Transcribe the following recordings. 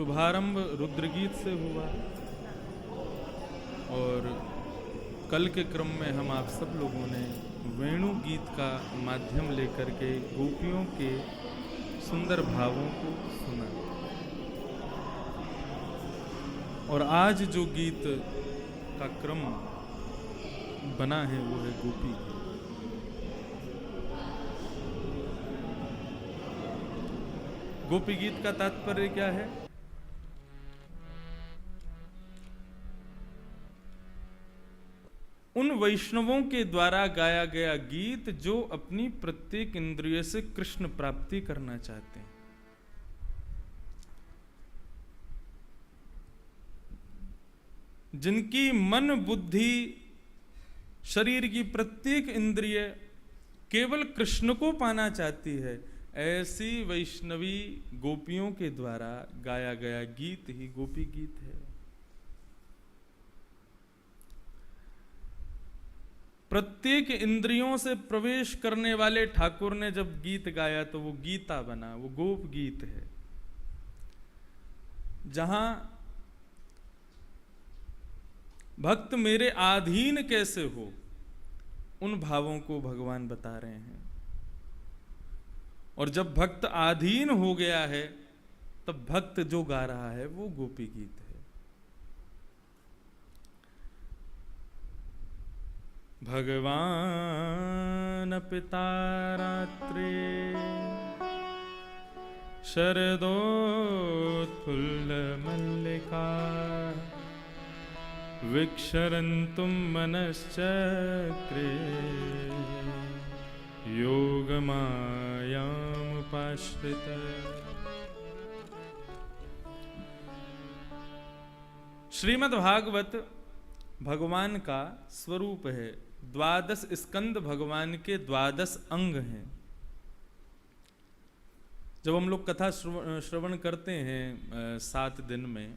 शुभारंभ रुद्रगीत से हुआ और कल के क्रम में हम आप सब लोगों ने वेणु गीत का माध्यम लेकर के गोपियों के सुंदर भावों को सुना। और आज जो गीत का क्रम बना है वो है गोपी गीत। गोपी गीत का तात्पर्य क्या है? उन वैष्णवों के द्वारा गाया गया गीत जो अपनी प्रत्येक इंद्रिय से कृष्ण प्राप्ति करना चाहते हैं। जिनकी मन बुद्धि शरीर की प्रत्येक इंद्रिय केवल कृष्ण को पाना चाहती है, ऐसी वैष्णवी गोपियों के द्वारा गाया गया गीत ही गोपी गीत है। प्रत्येक इंद्रियों से प्रवेश करने वाले ठाकुर ने जब गीत गाया तो वो गीता बना, वो गोप गीत है। जहां भक्त मेरे अधीन कैसे हो, उन भावों को भगवान बता रहे हैं। और जब भक्त अधीन हो गया है तब भक्त जो गा रहा है वो गोपी गीत है। भगवान पिता रात्रे शरदोत्फुल्ल मल्लिका विक्षरन्तुं मनश्चक्रे योगमायामुपाश्रित। श्रीमद् भागवत भगवान का स्वरूप है। 12 स्कंद भगवान के 12 अंग हैं। जब हम लोग कथा श्रवण करते हैं 7 दिन में,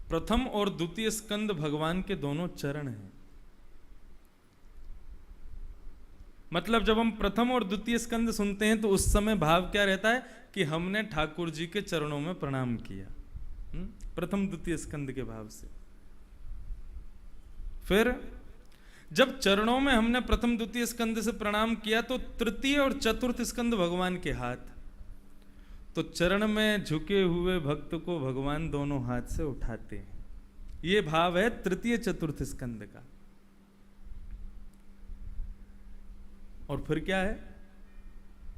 प्रथम और द्वितीय स्कंद भगवान के दोनों चरण हैं। मतलब जब हम प्रथम और द्वितीय स्कंद सुनते हैं तो उस समय भाव क्या रहता है कि हमने ठाकुर जी के चरणों में प्रणाम किया, प्रथम द्वितीय स्कंद के भाव से। फिर जब चरणों में हमने प्रथम द्वितीय स्कंद से प्रणाम किया तो तृतीय और चतुर्थ स्कंद भगवान के हाथ, तो चरण में झुके हुए भक्त को भगवान दोनों हाथ से उठाते हैं। ये भाव है तृतीय चतुर्थ स्कंद का। और फिर क्या है?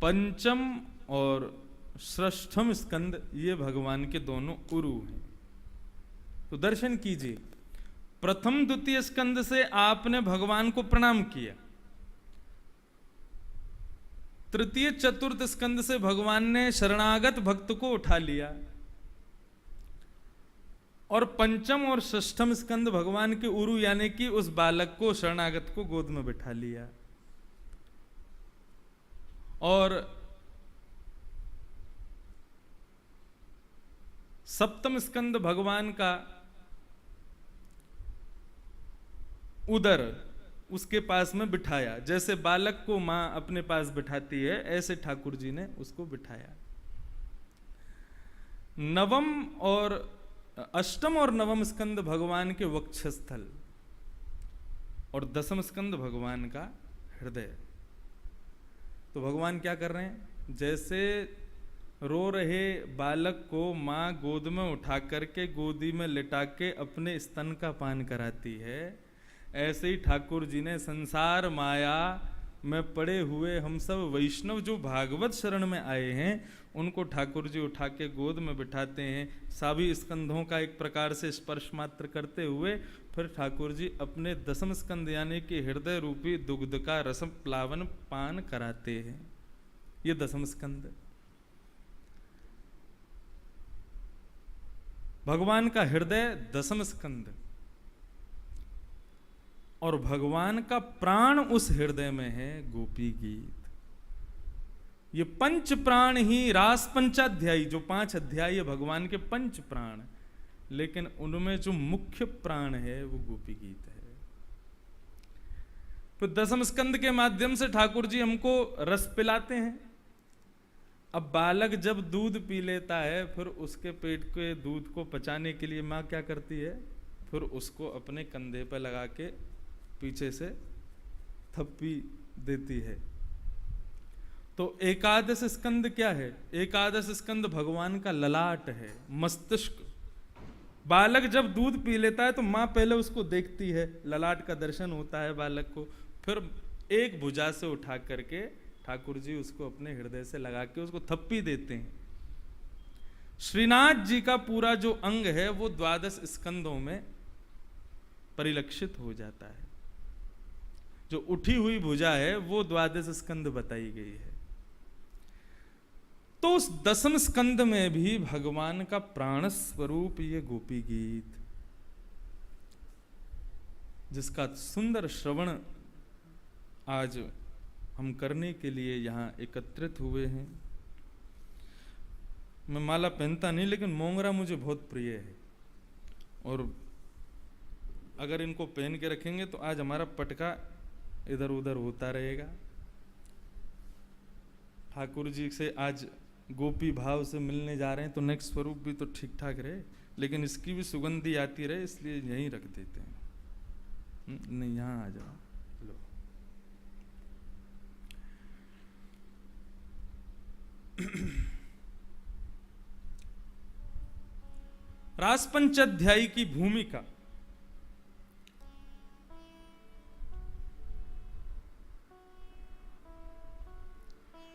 पंचम और षष्ठम स्कंद, ये भगवान के दोनों उरु हैं। तो दर्शन कीजिए, प्रथम द्वितीय स्कंद से आपने भगवान को प्रणाम किया, तृतीय चतुर्थ स्कंद से भगवान ने शरणागत भक्त को उठा लिया, और पंचम और षष्ठम स्कंद भगवान के उरु यानी कि उस बालक को, शरणागत को गोद में बिठा लिया। और सप्तम स्कंद भगवान का उदर उसके पास में बिठाया। जैसे बालक को मां अपने पास बिठाती है, ऐसे ठाकुर जी ने उसको बिठाया। नवम और अष्टम और नवम स्कंद भगवान के वक्षस्थल, और दसम स्कंद भगवान का हृदय। तो भगवान क्या कर रहे हैं? जैसे रो रहे बालक को मां गोद में उठा करके गोदी में लिटा के अपने स्तन का पान कराती है, ऐसे ही ठाकुर जी ने संसार माया में पड़े हुए हम सब वैष्णव जो भागवत शरण में आए हैं उनको ठाकुर जी उठा के गोद में बिठाते हैं। सभी स्कंधों का एक प्रकार से स्पर्श मात्र करते हुए फिर ठाकुर जी अपने दसम स्कंद यानी कि हृदय रूपी दुग्ध का रसम प्लावन पान कराते हैं। ये दसम स्कंद भगवान का हृदय, दसम स्कंद। और भगवान का प्राण उस हृदय में है, गोपी गीत। ये पंच प्राण ही रास पंचाध्यायी, जो 5 अध्याय है भगवान के पंच प्राण, लेकिन उनमें जो मुख्य प्राण है वो गोपी गीत है। तो दसम स्कंद के माध्यम से ठाकुर जी हमको रस पिलाते हैं। अब बालक जब दूध पी लेता है, फिर उसके पेट के दूध को पचाने के लिए माँ क्या करती है, फिर उसको अपने कंधे पर लगा के पीछे से थप्पी देती है। तो एकादश स्कंद क्या है? एकादश स्कंद भगवान का ललाट है, मस्तिष्क। बालक जब दूध पी लेता है तो माँ पहले उसको देखती है, ललाट का दर्शन होता है बालक को, फिर एक भुजा से उठा करके ठाकुर जी उसको अपने हृदय से लगा के उसको थप्पी देते हैं। श्रीनाथ जी का पूरा जो अंग है वो 12 स्कंदों में परिलक्षित हो जाता है। जो उठी हुई भुजा है वो 12 स्कंद बताई गई है। तो उस 10वें स्कंद में भी भगवान का प्राण स्वरूप ये गोपी गीत, जिसका सुंदर श्रवण आज हम करने के लिए यहाँ एकत्रित हुए हैं। मैं माला पहनता नहीं, लेकिन मोंगरा मुझे बहुत प्रिय है, और अगर इनको पहन के रखेंगे तो आज हमारा पटका इधर उधर होता रहेगा। ठाकुर जी से आज गोपी भाव से मिलने जा रहे हैं, तो नेक्स्ट स्वरूप भी तो ठीक ठाक रहे, लेकिन इसकी भी सुगंधी आती रहे, इसलिए यहीं रख देते हैं। नहीं, यहाँ आ जाओ। लो, रास पंचाध्यायी की भूमिका।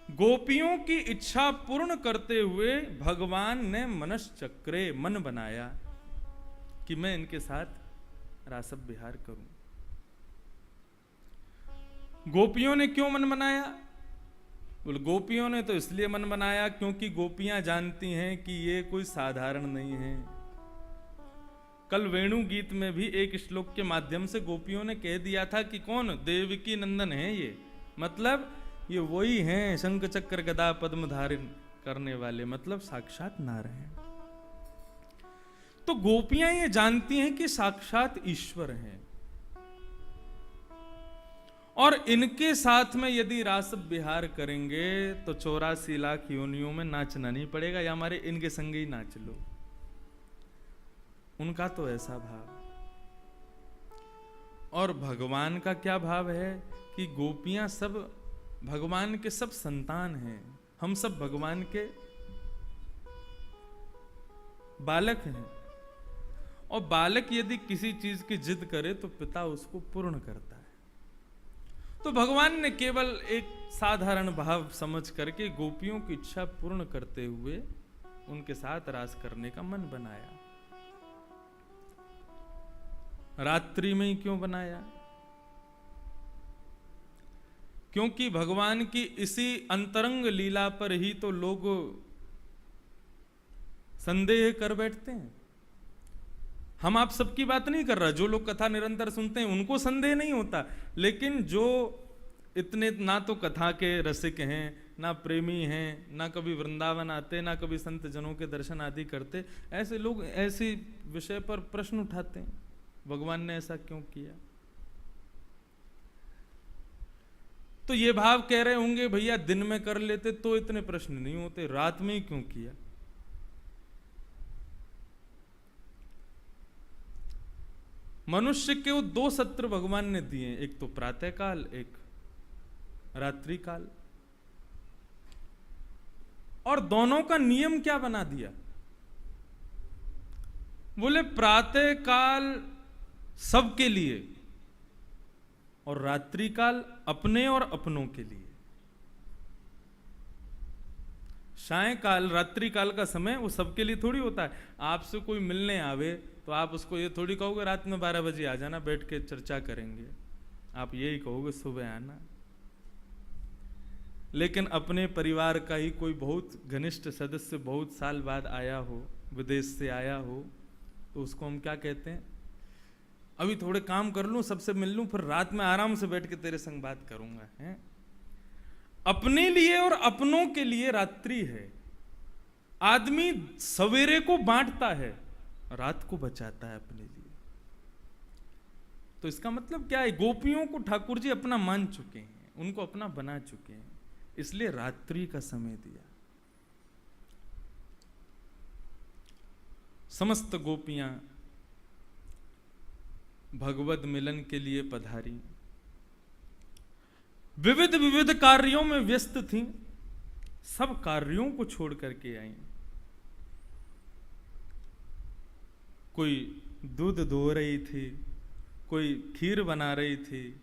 गोपियों की इच्छा पूर्ण करते हुए भगवान ने मनश्चक्रे, मन बनाया कि मैं इनके साथ रासव विहार करूं। गोपियों ने क्यों मन बनाया? बोले गोपियों ने तो इसलिए मन बनाया क्योंकि गोपियां जानती हैं कि ये कोई साधारण नहीं है। कल वेणु गीत में भी एक श्लोक के माध्यम से गोपियों ने कह दिया था कि कौन? देवकी नंदन है ये, मतलब ये वही हैं शंख चक्र गदा पद्म धारण करने वाले, मतलब साक्षात नारायण। तो गोपियां ये जानती हैं कि साक्षात ईश्वर हैं, और इनके साथ में यदि रास विहार करेंगे तो 84 लाख योनियों में नाचना नहीं पड़ेगा, या हमारे इनके संग ही नाच लो। उनका तो ऐसा भाव। और भगवान का क्या भाव है कि गोपियां सब भगवान के सब संतान हैं, हम सब भगवान के बालक हैं, और बालक यदि किसी चीज की जिद करे तो पिता उसको पूर्ण करता है। तो भगवान ने केवल एक साधारण भाव समझ करके गोपियों की इच्छा पूर्ण करते हुए उनके साथ रास करने का मन बनाया। रात्रि में ही क्यों बनाया? क्योंकि भगवान की इसी अंतरंग लीला पर ही तो लोग संदेह कर बैठते हैं। हम आप सबकी बात नहीं कर रहा, जो लोग कथा निरंतर सुनते हैं उनको संदेह नहीं होता, लेकिन जो इतने ना तो कथा के रसिक हैं, ना प्रेमी हैं, ना कभी वृंदावन आते, ना कभी संत जनों के दर्शन आदि करते, ऐसे लोग ऐसी विषय पर प्रश्न उठाते हैं, भगवान ने ऐसा क्यों किया? तो ये भाव कह रहे होंगे भैया दिन में कर लेते तो इतने प्रश्न नहीं होते, रात में ही क्यों किया? मनुष्य के वो 2 सत्र भगवान ने दिए, एक तो प्रातः काल, एक रात्रि काल, और दोनों का नियम क्या बना दिया? बोले प्रातः काल सबके लिए और रात्रि काल अपने और अपनों के लिए। सायंकाल रात्रि काल का समय वो सबके लिए थोड़ी होता है। आपसे कोई मिलने आवे तो आप उसको ये थोड़ी कहोगे रात में 12 बजे आ जाना, बैठ के चर्चा करेंगे, आप यही कहोगे सुबह आना। लेकिन अपने परिवार का ही कोई बहुत घनिष्ठ सदस्य बहुत साल बाद आया हो, विदेश से आया हो, तो उसको हम क्या कहते हैं? अभी थोड़े काम कर लूं, सबसे मिल लूं, फिर रात में आराम से बैठ के तेरे संग बात करूंगा। हैं? अपने लिए और अपनों के लिए रात्रि है। आदमी सवेरे को बांटता है, रात को बचाता है अपने लिए। तो इसका मतलब क्या है? गोपियों को ठाकुर जी अपना मान चुके हैं, उनको अपना बना चुके हैं, इसलिए रात्रि का समय दिया। समस्त गोपियां भगवत मिलन के लिए पधारी। विविध विविध कार्यों में व्यस्त थीं, सब कार्यों को छोड़ करके आई। कोई दूध दो रही थी, कोई खीर बना रही थी,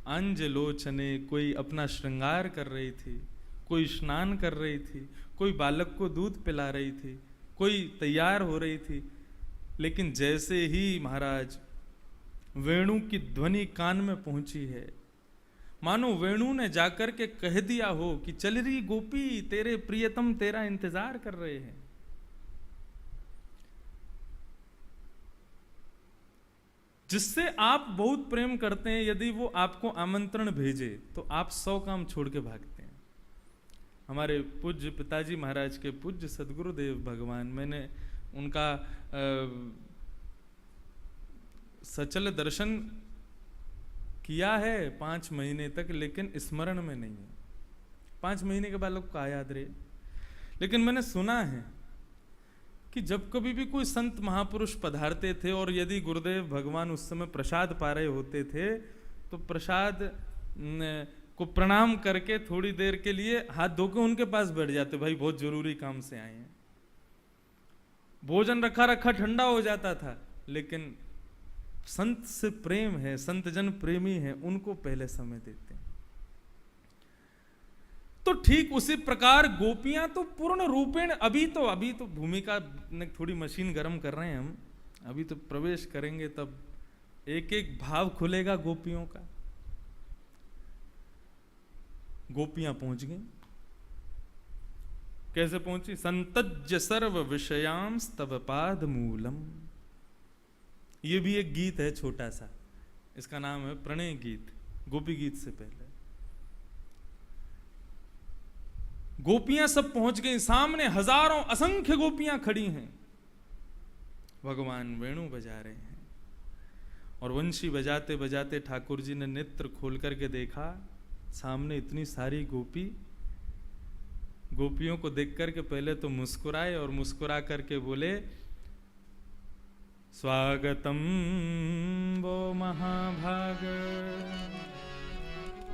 अंजलोचने कोई अपना श्रृंगार कर रही थी, कोई स्नान कर रही थी, कोई बालक को दूध पिला रही थी, कोई तैयार हो रही थी। लेकिन जैसे ही महाराज वेणु की ध्वनि कान में पहुंची है, मानो वेणु ने जाकर के कह दिया हो कि चल रही गोपी, तेरे प्रियतम तेरा इंतजार कर रहे हैं। जिससे आप बहुत प्रेम करते हैं, यदि वो आपको आमंत्रण भेजे तो आप 100 काम छोड़ के भागते हैं। हमारे पूज्य पिताजी महाराज के पूज्य सदगुरुदेव भगवान, मैंने उनका सचल दर्शन किया है 5 महीने तक, लेकिन स्मरण में नहीं है। 5 महीने के बाद लोग का याद रहे। लेकिन मैंने सुना है कि जब कभी भी कोई संत महापुरुष पधारते थे और यदि गुरुदेव भगवान उस समय प्रसाद पा रहे होते थे, तो प्रसाद को प्रणाम करके थोड़ी देर के लिए हाथ धोकर उनके पास बैठ जाते, भाई बहुत जरूरी काम से आए हैं। भोजन रखा रखा ठंडा हो जाता था, लेकिन संत से प्रेम है, संत जन प्रेमी है, उनको पहले समय देते हैं। तो ठीक उसी प्रकार गोपियां तो पूर्ण रूपेण, अभी तो भूमिका ने थोड़ी मशीन गर्म कर रहे हैं हम, अभी तो प्रवेश करेंगे तब एक एक भाव खुलेगा गोपियों का। गोपियां पहुंच गई। कैसे पहुंची? संतज्य सर्व विषयांस तव पाद मूलम। ये भी एक गीत है छोटा सा, इसका नाम है प्रणय गीत, गोपी गीत से पहले। गोपियां सब पहुंच गई, सामने हजारों असंख्य गोपियां खड़ी हैं। भगवान वेणु बजा रहे हैं और वंशी बजाते बजाते ठाकुर जी ने नेत्र खोल करके देखा, सामने इतनी सारी गोपियों को देख करके पहले तो मुस्कुराए और मुस्कुरा करके बोले, स्वागतम वो महाभाग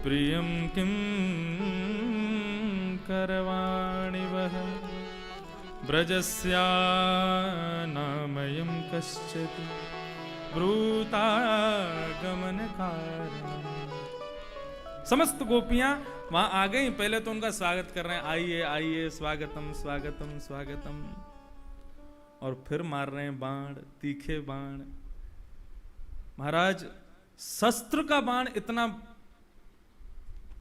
प्रियम किम करवाणि वह ब्रजस्या नामयं कश्चित् ब्रूतागमन कारण। समस्त गोपियां वहां आ गई, पहले तो उनका स्वागत कर रहे हैं, आइए आइए, स्वागतम स्वागतम स्वागतम, और फिर मार रहे हैं बाण, तीखे बाण। महाराज शस्त्र का बाण इतना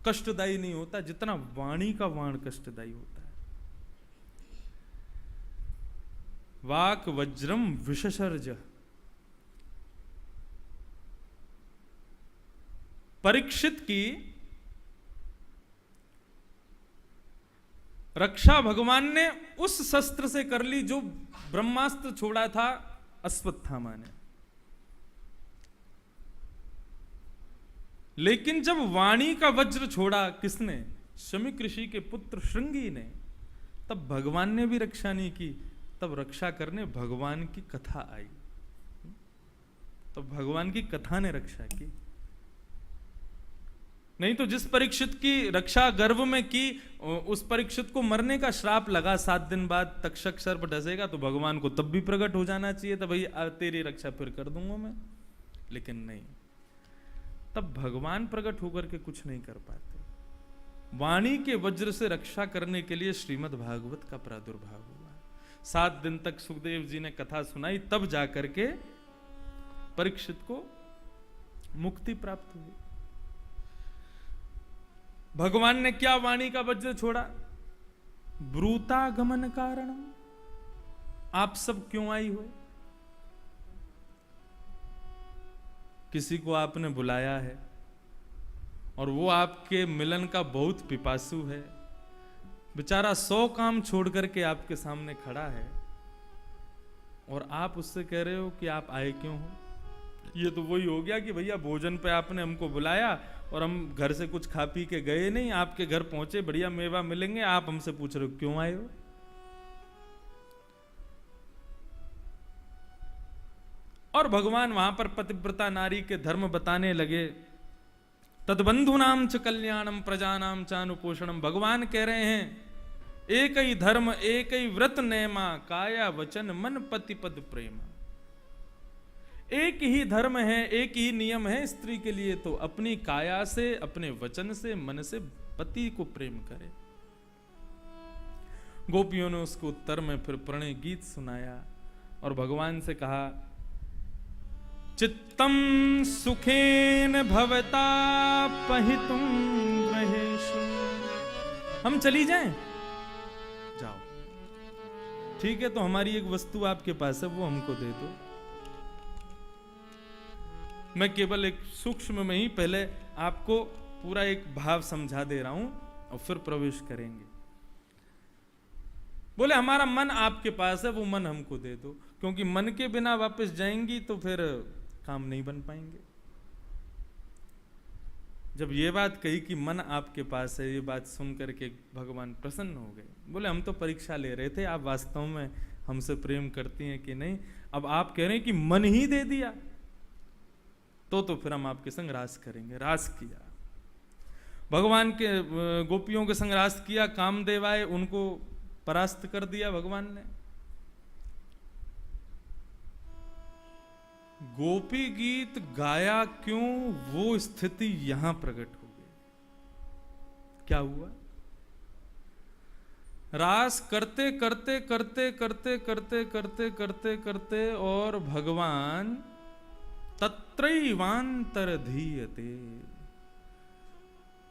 कष्टदायी नहीं होता जितना वाणी का बाण कष्टदायी होता है। वाक वज्रम विशसर्ज। परीक्षित की रक्षा भगवान ने उस शस्त्र से कर ली जो ब्रह्मास्त्र छोड़ा था अश्वत्थामा ने। लेकिन जब वाणी का वज्र छोड़ा किसने? शमीक ऋषि के पुत्र श्रृंगी ने, तब भगवान ने भी रक्षा नहीं की, तब रक्षा करने भगवान की कथा आई, तब भगवान की कथा ने रक्षा की। नहीं तो जिस परीक्षित की रक्षा गर्भ में की, उस परीक्षित को मरने का श्राप लगा, 7 दिन बाद तक्षक सर्प डसेगा, तो भगवान को तब भी प्रकट हो जाना चाहिए था, भाई तेरी रक्षा फिर कर दूंगा मैं। लेकिन नहीं, तब भगवान प्रकट होकर के कुछ नहीं कर पाते। वाणी के वज्र से रक्षा करने के लिए श्रीमद् भागवत का प्रादुर्भाव हुआ। 7 दिन तक सुखदेव जी ने कथा सुनाई, तब जाकर के परीक्षित को मुक्ति प्राप्त हुई। भगवान ने क्या वाणी का वज्र छोड़ा? ब्रूतागमन कारणम। आप सब क्यों आई हो? किसी को आपने बुलाया है और वो आपके मिलन का बहुत पिपासु है, बेचारा 100 काम छोड़ करके आपके सामने खड़ा है, और आप उससे कह रहे हो कि आप आए क्यों हो? ये तो वही हो गया कि भैया भोजन पे आपने हमको बुलाया और हम घर से कुछ खा पी के गए नहीं, आपके घर पहुंचे, बढ़िया मेवा मिलेंगे, आप हमसे पूछ रहे हो क्यों आए हो? और भगवान वहां पर पतिव्रता नारी के धर्म बताने लगे। तद्बंधुनाम च कल्याणम प्रजानाम चानुपोषणम। भगवान कह रहे हैं एक ही धर्म एक ही व्रत नेमा, काया वचन मन पति पद प्रेम। एक ही धर्म है, एक ही नियम है स्त्री के लिए, तो अपनी काया से, अपने वचन से, मन से पति को प्रेम करे। गोपियों ने उसको उत्तर में फिर प्रणय गीत सुनाया और भगवान से कहा, चित्तम सुखेन भवता पहितुम ग्रहेषु। हम चली जाएं? जाओ, ठीक है, तो हमारी एक वस्तु आपके पास है, वो हमको दे दो। मैं केवल एक सूक्ष्म में ही पहले आपको पूरा एक भाव समझा दे रहा हूं और फिर प्रवेश करेंगे। बोले हमारा मन आपके पास है, वो मन हमको दे दो, क्योंकि मन के बिना वापस जाएंगी तो फिर काम नहीं बन पाएंगे। जब ये बात कही कि मन आपके पास है, ये बात सुन करके भगवान प्रसन्न हो गए। बोले हम तो परीक्षा ले रहे थे, आप वास्तव में हमसे प्रेम करती हैं कि नहीं। अब आप कह रहे हैं कि मन ही दे दिया, तो फिर हम आपके संग रास करेंगे। रास किया, भगवान के गोपियों के संग रास किया। कामदेव आए, उनको परास्त कर दिया भगवान ने। गोपी गीत गाया क्यों, वो स्थिति यहां प्रकट हो गई। क्या हुआ? रास करते करते करते करते करते करते करते करते और भगवान तत्रैवांतर धीयते,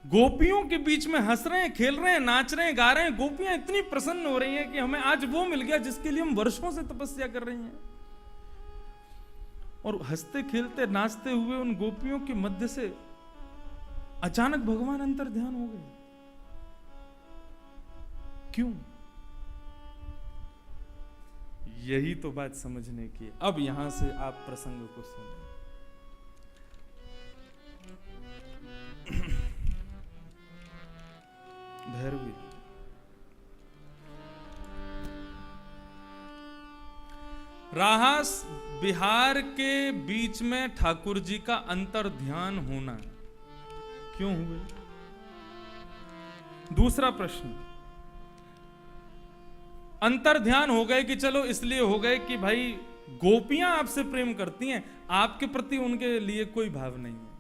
गोपियों के बीच में हंस रहे हैं, खेल रहे हैं, नाच रहे हैं, गा रहे हैं। गोपियां इतनी प्रसन्न हो रही हैं कि हमें आज वो मिल गया जिसके लिए हम वर्षों से तपस्या कर रही हैं। और हंसते खेलते नाचते हुए उन गोपियों के मध्य से अचानक भगवान अंतर ध्यान हो गए। क्यों? यही तो बात समझने की। अब यहां से आप प्रसंग को सुनें। भैरवी, राहस बिहार के बीच में ठाकुर जी का अंतर ध्यान होना क्यों हुए? दूसरा प्रश्न, अंतर ध्यान हो गए कि चलो इसलिए हो गए कि भाई गोपियां आपसे प्रेम करती हैं, आपके प्रति उनके लिए कोई भाव नहीं है।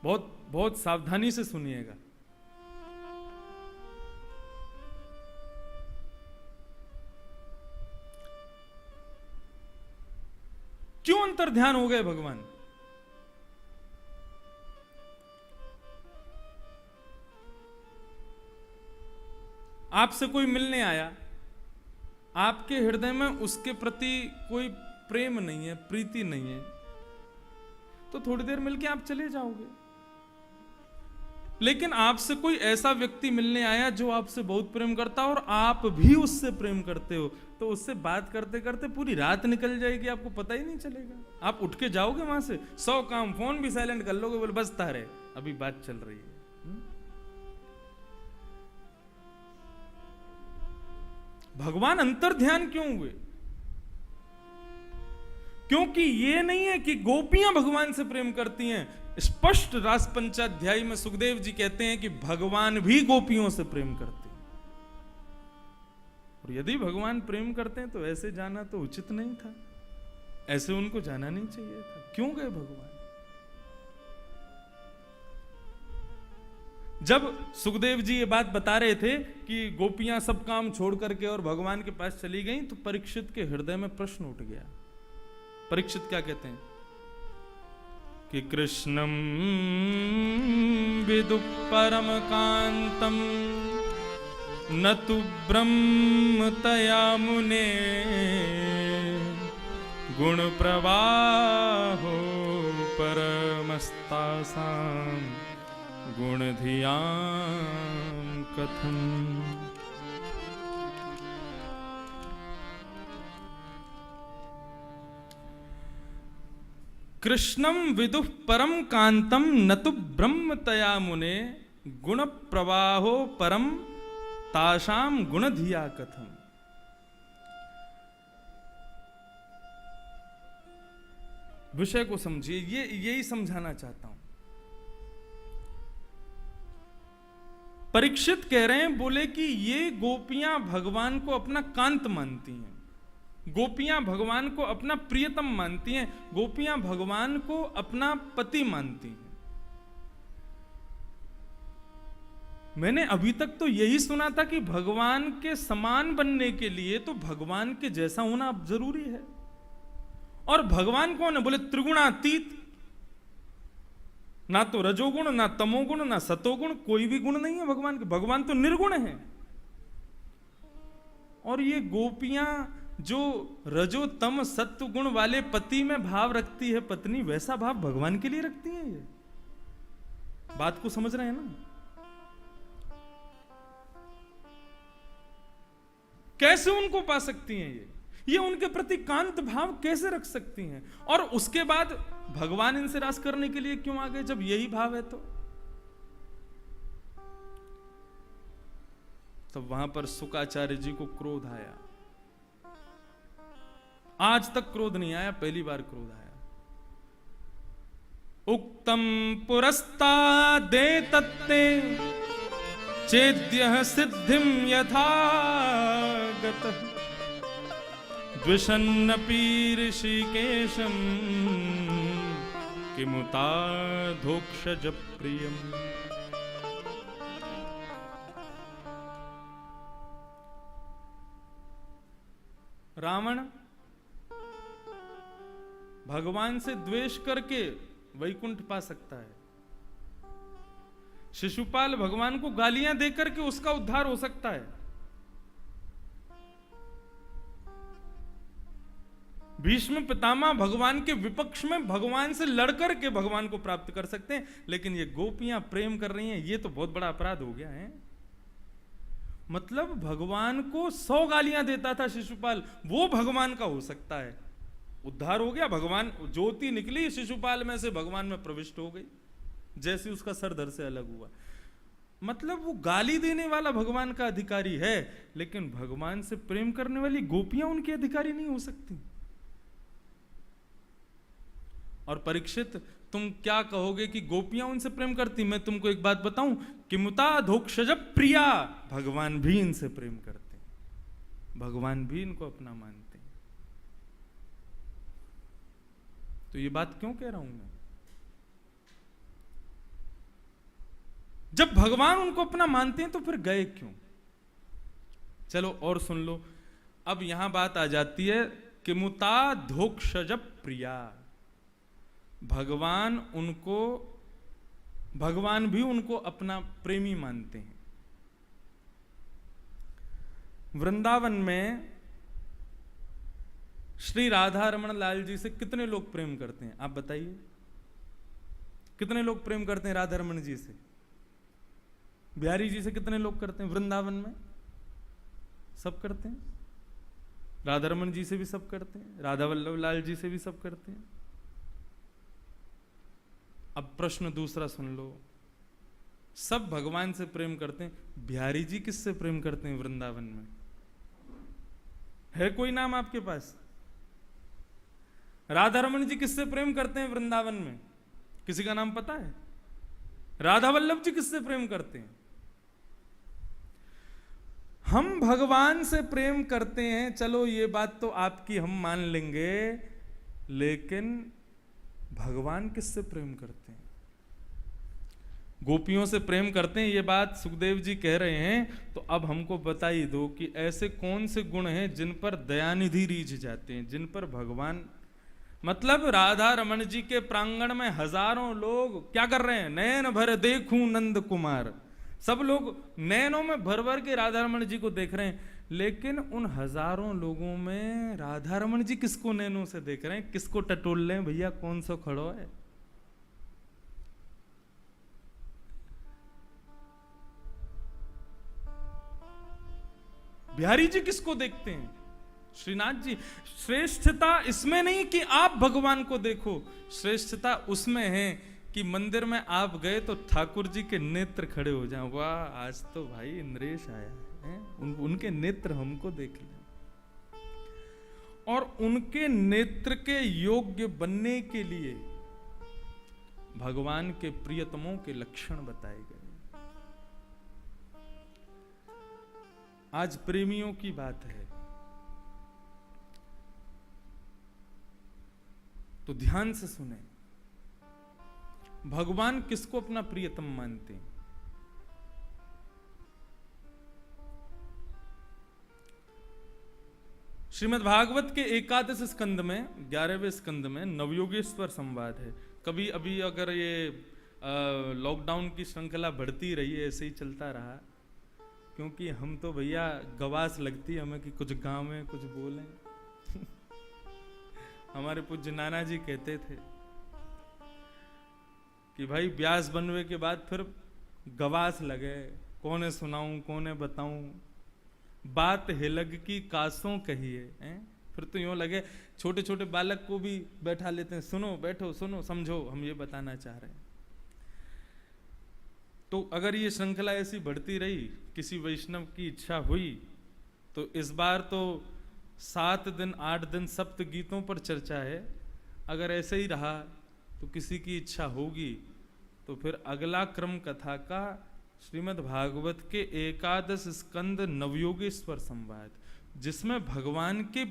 बहुत बहुत सावधानी से सुनिएगा। क्यों अंतर ध्यान हो गए भगवान? आपसे कोई मिलने आया, आपके हृदय में उसके प्रति कोई प्रेम नहीं है, प्रीति नहीं है, तो थोड़ी देर मिलके आप चले जाओगे। लेकिन आपसे कोई ऐसा व्यक्ति मिलने आया जो आपसे बहुत प्रेम करता और आप भी उससे प्रेम करते हो, तो उससे बात करते करते पूरी रात निकल जाएगी, आपको पता ही नहीं चलेगा। आप उठ के जाओगे वहां से, 100 काम, फोन भी साइलेंट कर लोगे, बोले बजता रहे, अभी बात चल रही है। भगवान अंतर ध्यान क्यों हुए? क्योंकि ये नहीं है कि गोपियां भगवान से प्रेम करती हैं। स्पष्ट रास पंचाध्यायी में सुखदेव जी कहते हैं कि भगवान भी गोपियों से प्रेम करते हैं। और यदि भगवान प्रेम करते हैं तो ऐसे जाना तो उचित नहीं था, ऐसे उनको जाना नहीं चाहिए था। क्यों गए भगवान? जब सुखदेव जी ये बात बता रहे थे कि गोपियां सब काम छोड़ करके और भगवान के पास चली गईं, तो परीक्षित के हृदय में प्रश्न उठ गया। परीक्षित क्या कहते हैं कि कृष्णम विदु परम कांतम न तु ब्रह्म तया मुने गुण प्रवाहो परमस्तासाम गुण धियाम कथम। कृष्णम विदुः परम कांतम नतु ब्रह्म तया मुने गुण प्रवाहो परम ताशाम गुण धिया कथम। विषय को समझिए, यही समझाना चाहता हूं। परीक्षित कह रहे हैं, बोले कि ये गोपियां भगवान को अपना कांत मानती हैं, गोपियां भगवान को अपना प्रियतम मानती हैं, गोपियां भगवान को अपना पति मानती हैं। मैंने अभी तक तो यही सुना था कि भगवान के समान बनने के लिए तो भगवान के जैसा होना अब जरूरी है। और भगवान कौन है? बोले त्रिगुणातीत, ना तो रजोगुण, ना तमोगुण, ना सतोगुण, कोई भी गुण नहीं है भगवान के। भगवान तो निर्गुण है। और ये गोपियां जो रजो तम सत्व गुण वाले पति में भाव रखती है पत्नी, वैसा भाव भगवान के लिए रखती है। ये बात को समझ रहे हैं ना? कैसे उनको पा सकती हैं? ये उनके प्रति कांत भाव कैसे रख सकती हैं? और उसके बाद भगवान इनसे रास करने के लिए क्यों आ गए जब यही भाव है? तो वहां पर शुकाचार्य जी को क्रोध आया। आज तक क्रोध नहीं आया, पहली बार क्रोध आया। उक्तम पुरस्तादे तत्ते चेद्यः सिद्धिं यथागतः द्विषन्नपि ऋषिकेशं किमुताधोक्षज प्रियम्। रावण भगवान से द्वेष करके वैकुंठ पा सकता है। शिशुपाल भगवान को गालियां देकर के उसका उद्धार हो सकता है। भीष्म पितामह भगवान के विपक्ष में भगवान से लड़कर के भगवान को प्राप्त कर सकते हैं, लेकिन ये गोपियां प्रेम कर रही हैं, ये तो बहुत बड़ा अपराध हो गया है। मतलब भगवान को 100 गालियां देता था शिशुपाल, वो भगवान का हो सकता है। उद्धार हो गया, भगवान ज्योति निकली शिशुपाल में से, भगवान में प्रविष्ट हो गई, जैसे उसका सर धड़ से अलग हुआ। मतलब वो गाली देने वाला भगवान का अधिकारी है, लेकिन भगवान से प्रेम करने वाली गोपियां उनके अधिकारी नहीं हो सकती। और परीक्षित, तुम क्या कहोगे कि गोपियां उनसे प्रेम करती? मैं तुमको एक बात बताऊं, किमुता धोक्षज प्रिया, भगवान भी इनसे प्रेम करते हैं, भगवान भी इनको अपना मानते हैं। तो ये बात क्यों कह रहा हूं मैं? जब भगवान उनको अपना मानते हैं तो फिर गए क्यों? चलो और सुन लो। अब यहां बात आ जाती है किमुता धोक्षज प्रिया, भगवान भी उनको अपना प्रेमी मानते हैं। वृंदावन में श्री राधा रमण लाल जी से कितने लोग प्रेम करते हैं? आप बताइए, कितने लोग प्रेम करते हैं राधा रमण जी से? बिहारी जी से कितने लोग करते हैं? वृंदावन में सब करते हैं। राधा रमण जी से भी सब करते हैं, राधा वल्लभ लाल जी से भी सब करते हैं। अब प्रश्न दूसरा सुन लो, सब भगवान से प्रेम करते हैं, बिहारी जी किससे प्रेम करते हैं वृंदावन में? है कोई नाम आपके पास? राधा रमण जी किससे प्रेम करते हैं वृंदावन में? किसी का नाम पता है? राधा वल्लभ जी किससे प्रेम करते हैं? हम भगवान से प्रेम करते हैं, चलो ये बात तो आपकी हम मान लेंगे, लेकिन भगवान किससे प्रेम करते हैं? गोपियों से प्रेम करते हैं, ये बात सुखदेव जी कह रहे हैं। तो अब हमको बता ही दो कि ऐसे कौन से गुण हैं जिन पर दयानिधि रीझ जाते हैं, जिन पर भगवान, मतलब राधा रमण जी के प्रांगण में हजारों लोग क्या कर रहे हैं? नयन भर देखूं नंद कुमार। सब लोग नैनों में भर भर के राधा रमण जी को देख रहे हैं, लेकिन उन हजारों लोगों में राधा रमण जी किसको नैनों से देख रहे हैं? किसको टटोल रहे हैं? भैया कौन सा खड़ो है? बिहारी जी किसको देखते हैं? श्रीनाथ जी। श्रेष्ठता इसमें नहीं कि आप भगवान को देखो, श्रेष्ठता उसमें है कि मंदिर में आप गए तो ठाकुर जी के नेत्र खड़े हो जाएं, वाह आज तो भाई इंद्रेश आया है, उनके नेत्र हमको देख लें। और उनके नेत्र के योग्य बनने के लिए भगवान के प्रियतमों के लक्षण बताए गए। आज प्रेमियों की बात है, तो ध्यान से सुने। भगवान किसको अपना प्रियतम मानते हैं? श्रीमद् भागवत के एकादश स्कंद में 11वें स्कंद में नवयोगेश्वर संवाद है। कभी अभी अगर ये लॉकडाउन की श्रृंखला बढ़ती रही, ऐसे ही चलता रहा, क्योंकि हम तो भैया गवास लगती है हमें कि कुछ गाँव में कुछ बोलें। हमारे पूज्य नाना जी कहते थे कि भाई ब्यास बनवे के बाद फिर गवास लगे, कौने सुनाऊं कौने बताऊं, बात हिलग की कासों कहिए। फिर तो यूं लगे छोटे छोटे बालक को भी बैठा लेते हैं, सुनो बैठो सुनो समझो हम ये बताना चाह रहे हैं। तो अगर ये श्रृंखला ऐसी बढ़ती रही, किसी वैष्णव की इच्छा हुई तो इस बार तो 7 दिन 8 दिन सप्त गीतों पर चर्चा है। अगर ऐसे ही रहा तो किसी की इच्छा होगी तो फिर अगला क्रम कथा का श्रीमद् भागवत के एकादश स्कंद नवयोगेश्वर संवाद, जिसमें भगवान के,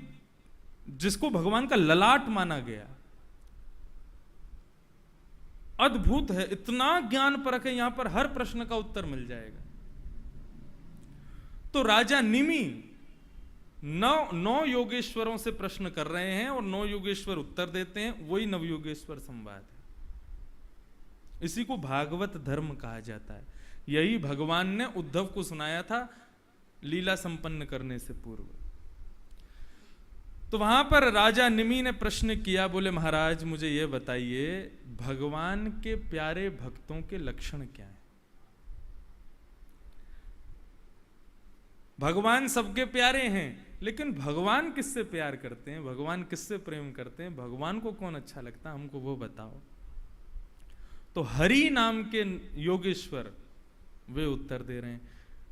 जिसको भगवान का ललाट माना गया, अद्भुत है। इतना ज्ञान परख है, यहां पर हर प्रश्न का उत्तर मिल जाएगा। तो राजा निमि 9 योगेश्वरों से प्रश्न कर रहे हैं और 9 योगेश्वर उत्तर देते हैं, वही नवयोगेश्वर संवाद है। इसी को भागवत धर्म कहा जाता है। यही भगवान ने उद्धव को सुनाया था लीला संपन्न करने से पूर्व। तो वहां पर राजा निमि ने प्रश्न किया, बोले महाराज मुझे यह बताइए भगवान के प्यारे भक्तों के लक्षण क्या है? भगवान सबके प्यारे हैं, लेकिन भगवान किससे प्यार करते हैं, भगवान किससे प्रेम करते हैं, भगवान को कौन अच्छा लगता है, हमको वो बताओ। तो हरि नाम के योगेश्वर वे उत्तर दे रहे हैं।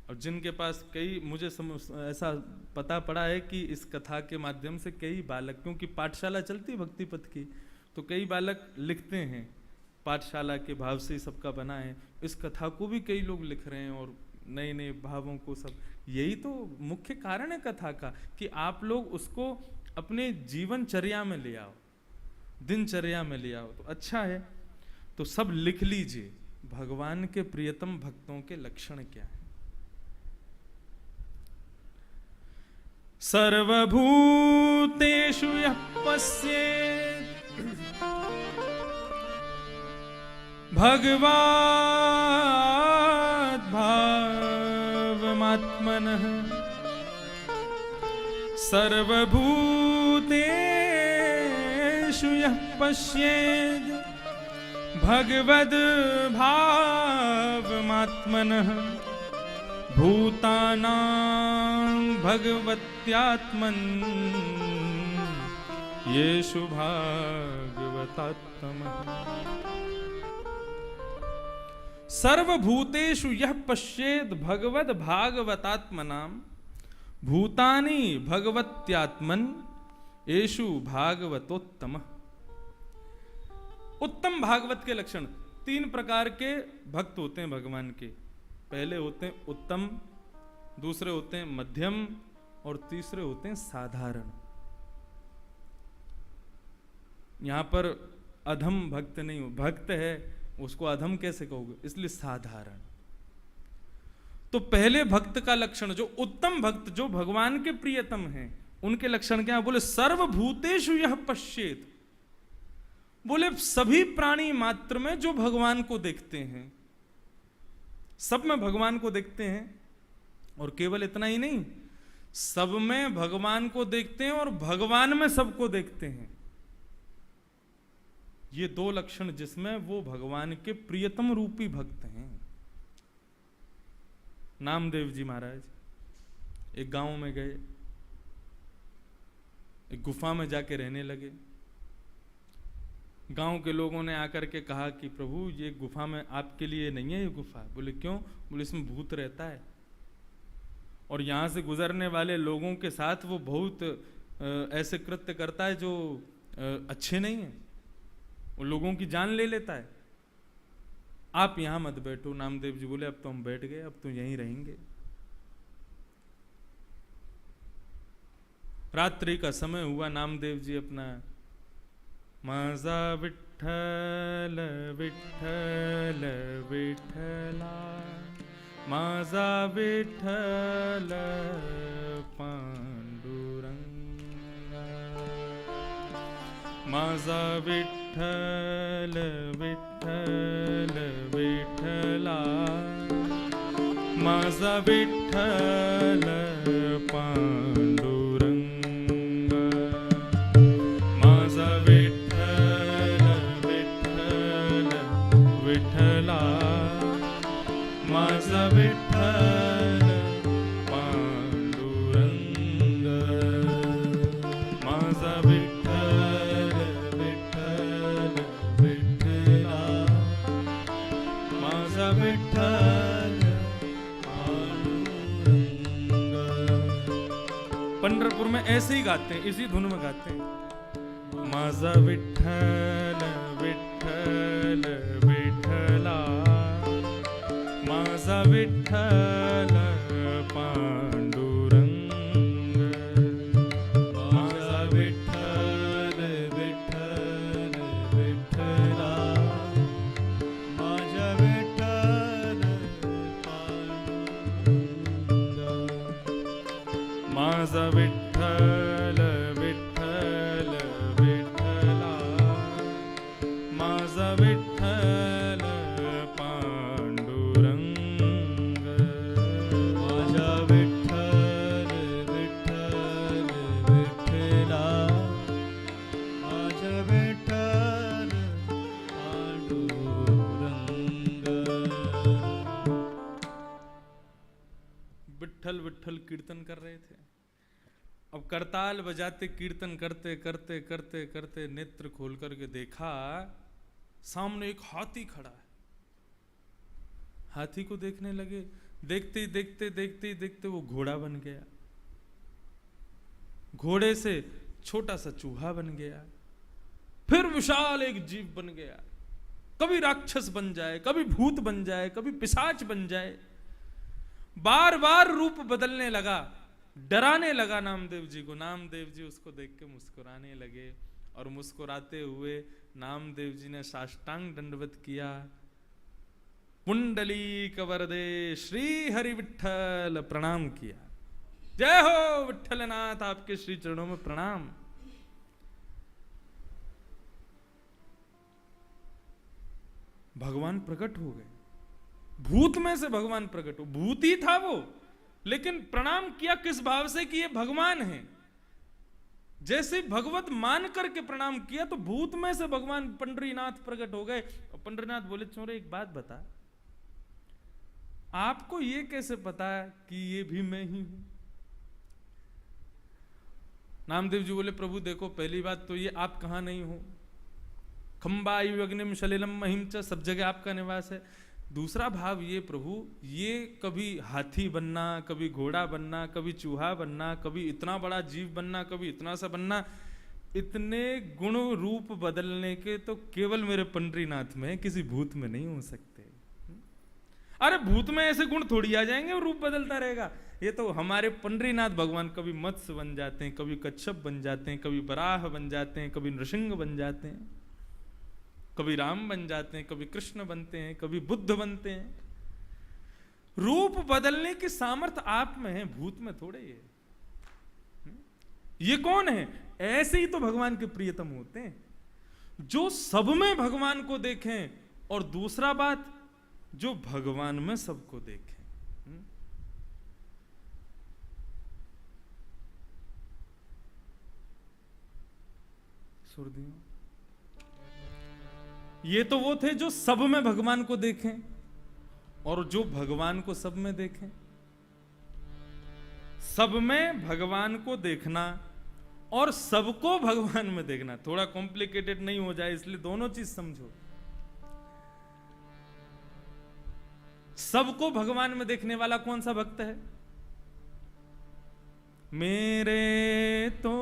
और जिनके पास कई, मुझे ऐसा पता पड़ा है कि इस कथा के माध्यम से कई बालक, क्योंकि पाठशाला चलती है भक्ति पथ की, तो कई बालक लिखते हैं, पाठशाला के भाव से सबका बना है। इस कथा को भी कई लोग लिख रहे हैं और नए नए भावों को सब, यही तो मुख्य कारण है कथा का, कि आप लोग उसको अपने जीवनचर्या में ले आओ, दिनचर्या में ले आओ, तो अच्छा है। तो सब लिख लीजिए भगवान के प्रियतम भक्तों के लक्षण क्या है। सर्वभूतेषु यः पश्येत् भगवद्भावमात्मनः, सर्वभूतेषु यः पश्येत् भगवद्भावमात्मनः, भूतानां भगवत्यात्मन् येषु भागवतात्मः। सर्वभूतेषु यः पश्येत् भगवद्भागवतात्मनां, भूतानि भगवत्यात्मन् येषु भागवतोत्तमः। उत्तम भागवत के लक्षण, 3 प्रकार के भक्त होते हैं भगवान के। पहले होते हैं उत्तम, दूसरे होते हैं मध्यम और तीसरे होते हैं साधारण। यहां पर अधम भक्त नहीं हो, भक्त है उसको अधम कैसे कहोगे, इसलिए साधारण। तो पहले भक्त का लक्षण, जो उत्तम भक्त, जो भगवान के प्रियतम हैं, उनके लक्षण क्या है? बोले सर्वभूतेषु यः पश्येत्, बोले सभी प्राणी मात्र में जो भगवान को देखते हैं, सब में भगवान को देखते हैं। और केवल इतना ही नहीं, सब में भगवान को देखते हैं और भगवान में सबको देखते हैं। ये 2 लक्षण जिसमें वो भगवान के प्रियतम रूपी भक्त हैं। नामदेव जी महाराज एक गांव में गए, एक गुफा में जाके रहने लगे। गांव के लोगों ने आकर के कहा कि प्रभु ये गुफा में आपके लिए नहीं है ये गुफा। बोले क्यों? बोले इसमें भूत रहता है और यहां से गुजरने वाले लोगों के साथ वो बहुत ऐसे कृत्य करता है जो अच्छे नहीं है, वो लोगों की जान ले लेता है। आप यहां मत बैठो। नामदेव जी बोले अब तो हम बैठ गए, अब तो यहीं रहेंगे। रात्रि का समय हुआ, नामदेव जी अपना माझा विठ्ठल विठ्ठल विठ्ठला, माझा विठ्ठल पांडुरंगा, माझा विठ्ठल विठ्ठल विठ्ठला, माझा विठ्ठल पांडुरंगा, माझा विठ्ठल विठ्ठल विठ्ठला, माझा विठ्ठल पांडुरंग, माझा विठ्ठल विठ्ठल विठ्ठला, माझा विठ्ठल पांडुरंग। पंढरपुर में ऐसे ही गाते हैं, इसी धुन में गाते हैं। माझा विठ्ठल विठ्ठल विठ्ठला, माझा विठ्ठल पांडुरंग, माझा विठ्ठल विठ्ठल विठ्ठला, माझा विठ्ठल पांडुरंग, माझा विठ्ठल विठ्ठल विठ्ठला, माझा विठ्ठल पांडुरंग, माझा विठ्ठल विठ्ठल विठ्ठला, माझा विठ्ठल पांडुरंग। विठ्ठल विठ्ठल कीर्तन कर रहे थे। अब करताल बजाते कीर्तन करते करते करते करते नेत्र खोल करके देखा, सामने एक हाथी खड़ा है। हाथी को देखने लगे, देखते ही देखते देखते ही देखते वो घोड़ा बन गया, घोड़े से छोटा सा चूहा बन गया, फिर विशाल एक जीव बन गया। कभी राक्षस बन जाए, कभी भूत बन जाए, कभी पिशाच बन जाए, बार बार रूप बदलने लगा, डराने लगा नामदेव जी को। नामदेव जी उसको देख के मुस्कुराने लगे, और मुस्कुराते हुए नामदेव जी ने साष्टांग दंडवत किया। पुंडलीक वरदे श्री हरि विठ्ठल प्रणाम किया। जय हो विठ्ठलनाथ, आपके श्री चरणों में प्रणाम। भगवान प्रकट हो गए, भूत में से भगवान प्रकट हो। भूत ही था वो, लेकिन प्रणाम किया किस भाव से कि ये भगवान है। जैसे भगवत मान करके प्रणाम किया तो भूत में से भगवान पंडरीनाथ प्रकट हो गए। और पंडरीनाथ बोले, चोरे एक बात बता, आपको ये कैसे पता कि ये भी मैं ही हूं? नामदेव जी बोले, प्रभु देखो, पहली बात तो ये आप कहां नहीं हो, खंबायु अग्निम सलिलम महिम च, सब जगह आपका निवास है। दूसरा भाव ये प्रभु, ये कभी हाथी बनना, कभी घोड़ा बनना, कभी चूहा बनना, कभी इतना बड़ा जीव बनना, कभी इतना सा बनना, इतने गुण रूप बदलने के तो केवल मेरे पंडरीनाथ में, किसी भूत में नहीं हो सकते। अरे भूत में ऐसे गुण थोड़ी आ जाएंगे और रूप बदलता रहेगा। ये तो हमारे पंडरीनाथ भगवान कभी मत्स्य बन जाते हैं, कभी कच्छप बन जाते हैं, कभी बराह बन जाते हैं, कभी नृसिंह बन जाते हैं, कभी राम बन जाते हैं, कभी कृष्ण बनते हैं, कभी बुद्ध बनते हैं। रूप बदलने की सामर्थ्य आप में है, भूत में थोड़े ही है। ये कौन है? ऐसे ही तो भगवान के प्रियतम होते हैं, जो सब में भगवान को देखें, और दूसरा बात, जो भगवान में सबको देखें। सुरदियों, ये तो वो थे जो सब में भगवान को देखें, और जो भगवान को सब में देखें। सब में भगवान को देखना और सबको भगवान में देखना थोड़ा कॉम्प्लिकेटेड नहीं हो जाए, इसलिए दोनों चीज समझो। सबको भगवान में देखने वाला कौन सा भक्त है? मेरे तो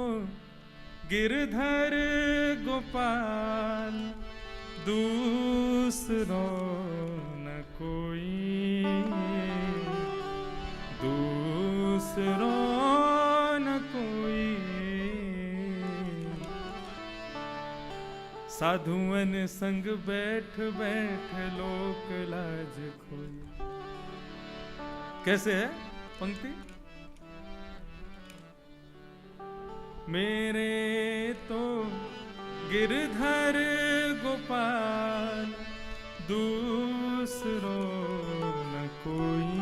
गिरधर गोपाल दूसरो न कोई, दूसरो न कोई। साधुअन संग बैठ बैठ लोक लाज खोई। कैसे है पंक्ति? मेरे तो गिरधर गोपाल दूसरो न कोई,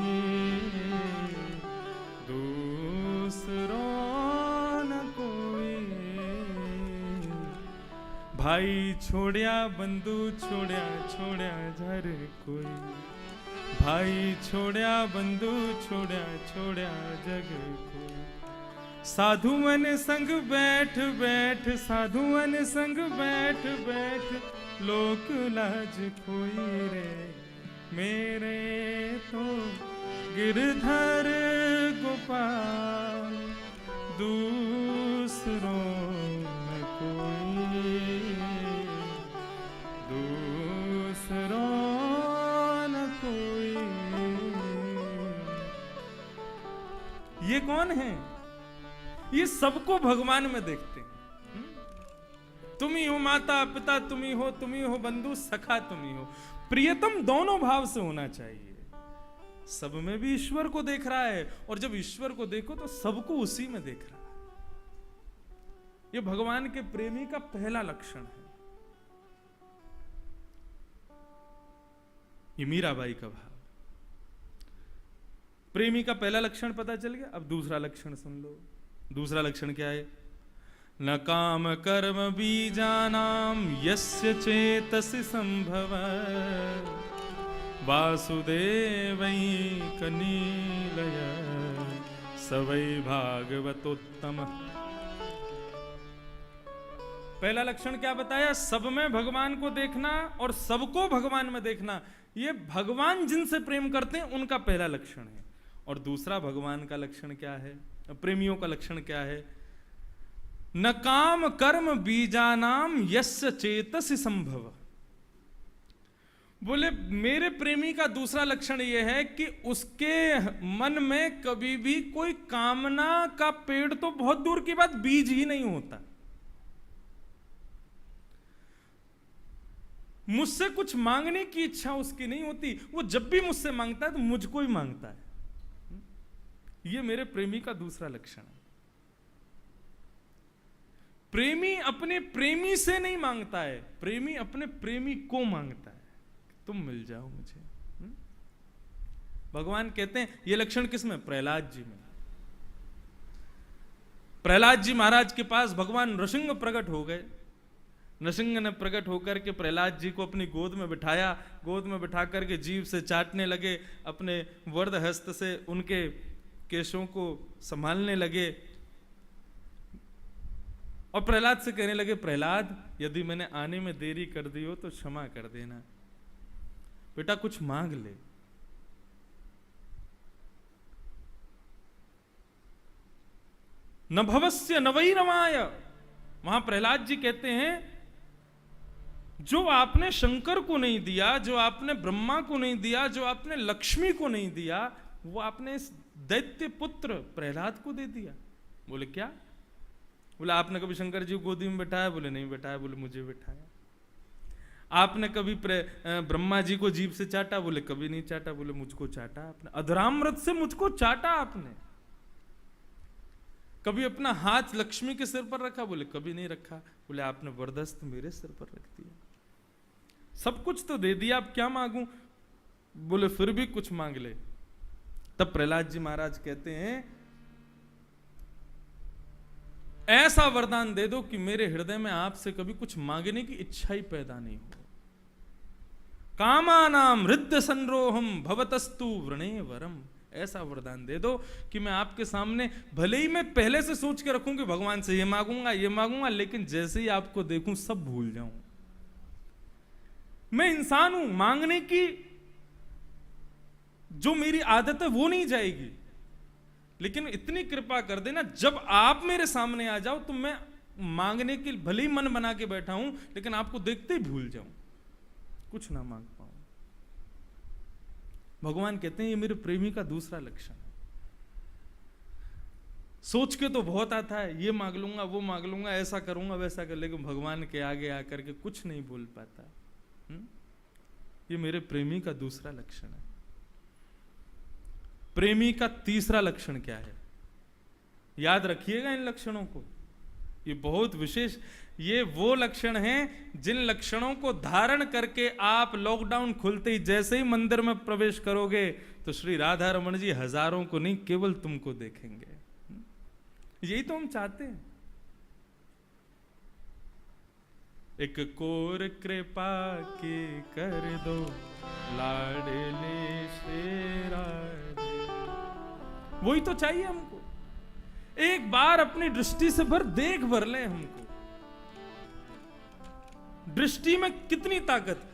दूसरो न कोई। भाई छोड़िया बंधु छोड़िया छोड़िया झर कोई, भाई छोड़िया बंधु छोड़िया छोड़िया जग कोई। साधुअन संग बैठ बैठ, साधुअन संग बैठ बैठ लोक लाज खोई रे। मेरे तो गिरधर गोपाल दूसरो न कोई, दूसरो न कोई। ये कौन है? ये सबको भगवान में देखते हैं। तुम ही हो माता पिता, तुम ही हो बंधु सखा, तुम ही हो प्रियतम। दोनों भाव से होना चाहिए। सब में भी ईश्वर को देख रहा है, और जब ईश्वर को देखो तो सबको उसी में देख रहा है। ये भगवान के प्रेमी का पहला लक्षण है। ये मीराबाई का भाव। प्रेमी का पहला लक्षण पता चल गया। अब दूसरा लक्षण सुन लो। दूसरा लक्षण क्या है? न काम कर्म बीजानाम यस्य चेतसि संभव, वासुदेवै कनीलय सवै भागवतोत्तम। पहला लक्षण क्या बताया? सब में भगवान को देखना और सबको भगवान में देखना। ये भगवान जिनसे प्रेम करते हैं उनका पहला लक्षण है। और दूसरा भगवान का लक्षण क्या है? प्रेमियों का लक्षण क्या है? न काम कर्म बीजानाम यस्य चेतसि संभव। बोले मेरे प्रेमी का दूसरा लक्षण यह है कि उसके मन में कभी भी कोई कामना का पेड़ तो बहुत दूर की बात, बीज ही नहीं होता। मुझसे कुछ मांगने की इच्छा उसकी नहीं होती। वो जब भी मुझसे मांगता है तो मुझको ही मांगता है। ये मेरे प्रेमी का दूसरा लक्षण है। प्रेमी अपने प्रेमी से नहीं मांगता है, प्रेमी अपने प्रेमी को मांगता है। तुम मिल जाओ मुझे। भगवान कहते हैं ये लक्षण किसमें? प्रहलाद जी में। प्रहलाद जी महाराज के पास भगवान नृसिंह प्रकट हो गए। नृसिंह ने प्रकट होकर के प्रहलाद जी को अपनी गोद में बिठाया। गोद में बिठा करके जीभ से चाटने लगे, अपने वर्द हस्त से उनके केशों को संभालने लगे और प्रहलाद से कहने लगे, प्रहलाद यदि मैंने आने में देरी कर दी हो तो क्षमा कर देना। बेटा कुछ मांग ले। न भवस्य न वै रमाय। वहां प्रहलाद जी कहते हैं जो आपने शंकर को नहीं दिया, जो आपने ब्रह्मा को नहीं दिया, जो आपने लक्ष्मी को नहीं दिया, वो आपने इस दैत्य पुत्र प्रहलाद को दे दिया। बोले क्या? बोले आपने कभी शंकर जी को गोदी में बैठाया? बोले नहीं बैठाया। बोले मुझे बैठाया। आपने कभी ब्रह्मा जी को जीभ से चाटा? बोले कभी नहीं चाटा। बोले मुझको चाटा आपने, अधरामृत से मुझको चाटा आपने। कभी अपना हाथ लक्ष्मी के सिर पर रखा? बोले कभी नहीं रखा। बोले आपने वरदस्त मेरे सिर पर रख दिया। सब कुछ तो दे दिया, अब क्या मांगू? बोले फिर भी कुछ मांग ले। तब प्रहलाद जी महाराज कहते हैं ऐसा वरदान दे दो कि मेरे हृदय में आपसे कभी कुछ मांगने की इच्छा ही पैदा नहीं हो। कामानाम हृदय संरोहम भवतस्तु वृणे वरम। ऐसा वरदान दे दो कि मैं आपके सामने भले ही मैं पहले से सोच के रखूं कि भगवान से ये मांगूंगा, लेकिन जैसे ही आपको देखूं सब भूल जाऊं। मैं इंसान हूं, मांगने की जो मेरी आदत है वो नहीं जाएगी, लेकिन इतनी कृपा कर देना जब आप मेरे सामने आ जाओ तो मैं मांगने के भले ही मन बना के बैठा हूं, लेकिन आपको देखते ही भूल जाऊं, कुछ ना मांग पाऊं। भगवान कहते हैं ये मेरे प्रेमी का दूसरा लक्षण है। सोच के तो बहुत आता है, ये मांग लूंगा, वो मांग लूंगा, ऐसा करूंगा, वैसा कर, लेकिन भगवान के आगे आकर के कुछ नहीं बोल पाता। ये मेरे प्रेमी का दूसरा लक्षण है। प्रेमी का तीसरा लक्षण क्या है? याद रखिएगा इन लक्षणों को, ये बहुत विशेष, ये वो लक्षण हैं जिन लक्षणों को धारण करके आप लॉकडाउन खुलते ही जैसे ही मंदिर में प्रवेश करोगे तो श्री राधा रमन जी हजारों को नहीं केवल तुमको देखेंगे। यही तो हम चाहते हैं। एक कोर कृपा की कर दो लाडले श्री राधे, वही तो चाहिए हमको। एक बार अपनी दृष्टि से देख भर ले हमको। दृष्टि में कितनी ताकत है।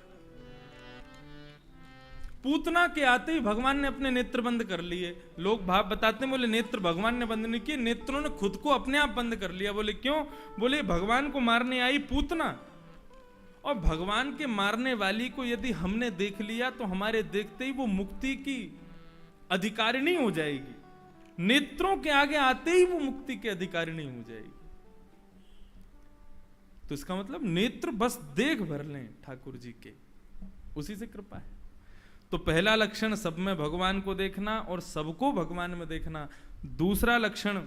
पूतना के आते ही भगवान ने अपने नेत्र बंद कर लिए। लोग भाव बताते हैं, बोले नेत्र भगवान ने बंद नहीं किए, नेत्रों ने खुद को अपने आप बंद कर लिया। बोले क्यों? बोले भगवान को मारने आई पूतना, और भगवान के मारने वाली को यदि हमने देख लिया तो हमारे देखते ही वो मुक्ति की अधिकारिणी हो जाएगी। नेत्रों के आगे आते ही वो मुक्ति के अधिकारिणी हो जाएगी। तो इसका मतलब नेत्र बस देख भर लें ठाकुर जी के, उसी से कृपा है। तो पहला लक्षण सब में भगवान को देखना और सबको भगवान में देखना। दूसरा लक्षण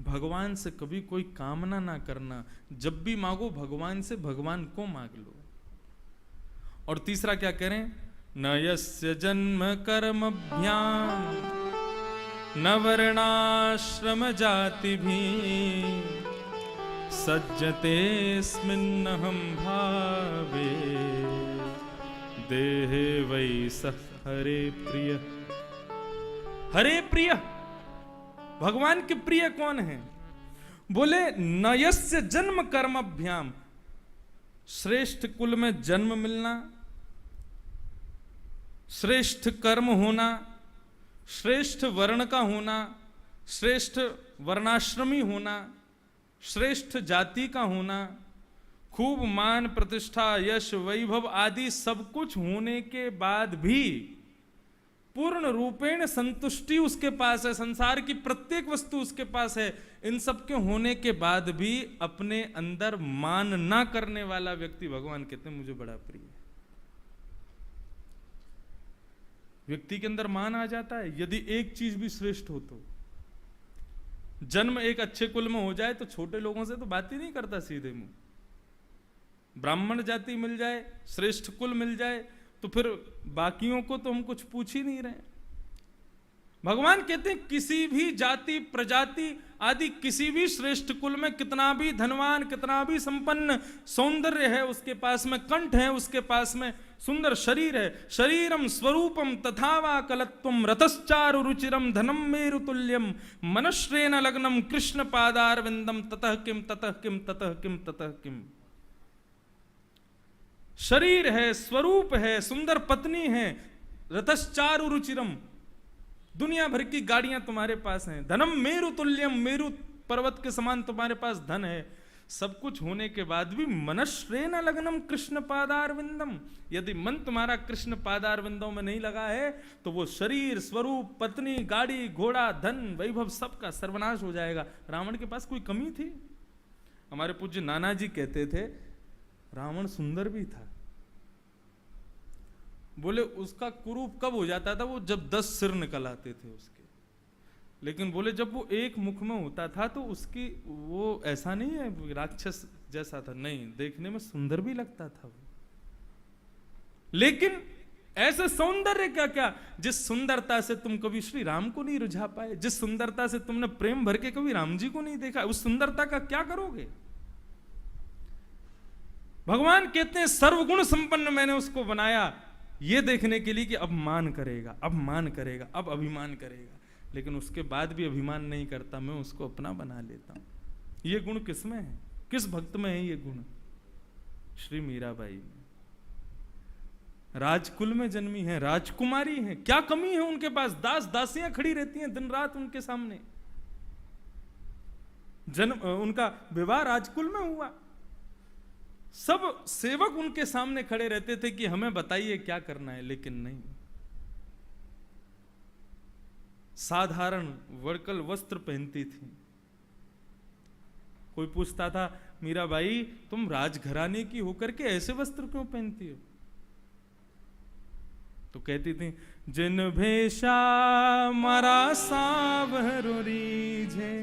भगवान से कभी कोई कामना ना करना। जब भी मांगो भगवान से भगवान को मांग लो। और तीसरा क्या करें? न यस्य जन्म कर्मभ्याम न वर्णाश्रम जाति भी सज्जतेऽस्मिन्नहं भावे देहे वै सह हरे प्रिय। हरे प्रिय, भगवान के प्रिय कौन है? बोले नयस्य जन्म कर्मभ्याम, श्रेष्ठ कुल में जन्म मिलना, श्रेष्ठ कर्म होना, श्रेष्ठ वर्ण का होना, श्रेष्ठ वर्णाश्रमी होना, श्रेष्ठ जाति का होना, खूब मान प्रतिष्ठा यश वैभव आदि सब कुछ होने के बाद भी पूर्ण रूपेण संतुष्टि उसके पास है, संसार की प्रत्येक वस्तु उसके पास है, इन सब के होने के बाद भी अपने अंदर मान ना करने वाला व्यक्ति भगवान कहते हैं मुझे बड़ा प्रिय है। व्यक्ति के अंदर मान आ जाता है यदि एक चीज भी श्रेष्ठ हो तो। जन्म एक अच्छे कुल में हो जाए तो छोटे लोगों से तो बात ही नहीं करता सीधे मुंह। ब्राह्मण जाति मिल जाए, श्रेष्ठ कुल मिल जाए तो फिर बाकियों को तो हम कुछ पूछ ही नहीं रहे। भगवान कहते हैं किसी भी जाति प्रजाति आदि किसी भी श्रेष्ठ कुल में कितना भी धनवान कितना भी संपन्न सौंदर्य है उसके पास में, कंठ है उसके पास में, सुंदर शरीर है, शरीरम स्वरूपम तथा वा कलत्वम रतश्चारु रुचिरम धनम मेरु तुल्यम मनश्रेण लग्नम कृष्ण पादारविंदम ततः किम ततः किम ततः किम ततः किम। शरीर है, स्वरूप है, सुंदर पत्नी है, रतश्चारु रुचिरम, दुनिया भर की गाड़ियां तुम्हारे पास हैं, धनम मेरु तुल्यम, मेरु पर्वत के समान तुम्हारे पास धन है, सब कुछ होने के बाद भी मनश्रेण लग्नम कृष्ण पादारविंदम, यदि मन तुम्हारा कृष्ण पादारविंदों में नहीं लगा है तो वो शरीर स्वरूप पत्नी गाड़ी घोड़ा धन वैभव सबका सर्वनाश हो जाएगा। रावण के पास कोई कमी थी? हमारे पूज्य नाना जी कहते थे रावण सुंदर भी था। बोले उसका कुरूप कब हो जाता था? वो जब 10 सिर निकल आते थे उसके। लेकिन बोले जब वो एक मुख में होता था तो उसकी वो ऐसा नहीं है राक्षस जैसा था, नहीं, देखने में सुंदर भी लगता था वो। लेकिन ऐसे सौंदर्य क्या क्या जिस सुंदरता से तुम कभी श्री राम को नहीं रुझा पाए, जिस सुंदरता से तुमने प्रेम भर के कभी राम जी को नहीं देखा, उस सुंदरता का क्या करोगे? भगवान कहते हैं सर्वगुण संपन्न मैंने उसको बनाया ये देखने के लिए कि अब मान करेगा, अब मान करेगा, अब अभिमान करेगा, लेकिन उसके बाद भी अभिमान नहीं करता, मैं उसको अपना बना लेता हूं। ये गुण किस में है? किस भक्त में है ये गुण? श्री मीराबाई में। राजकुल में जन्मी है, राजकुमारी है, क्या कमी है उनके पास? दास दासियां खड़ी रहती हैं दिन रात उनके सामने। जन्म उनका विवाह राजकुल में हुआ। सब सेवक उनके सामने खड़े रहते थे कि हमें बताइए क्या करना है, लेकिन नहीं, साधारण वर्कल वस्त्र पहनती थी। कोई पूछता था मीराबाई तुम राजघराने की होकर के ऐसे वस्त्र क्यों पहनती हो? तो कहती थी जिन भेषा मारा सावरो रीझे,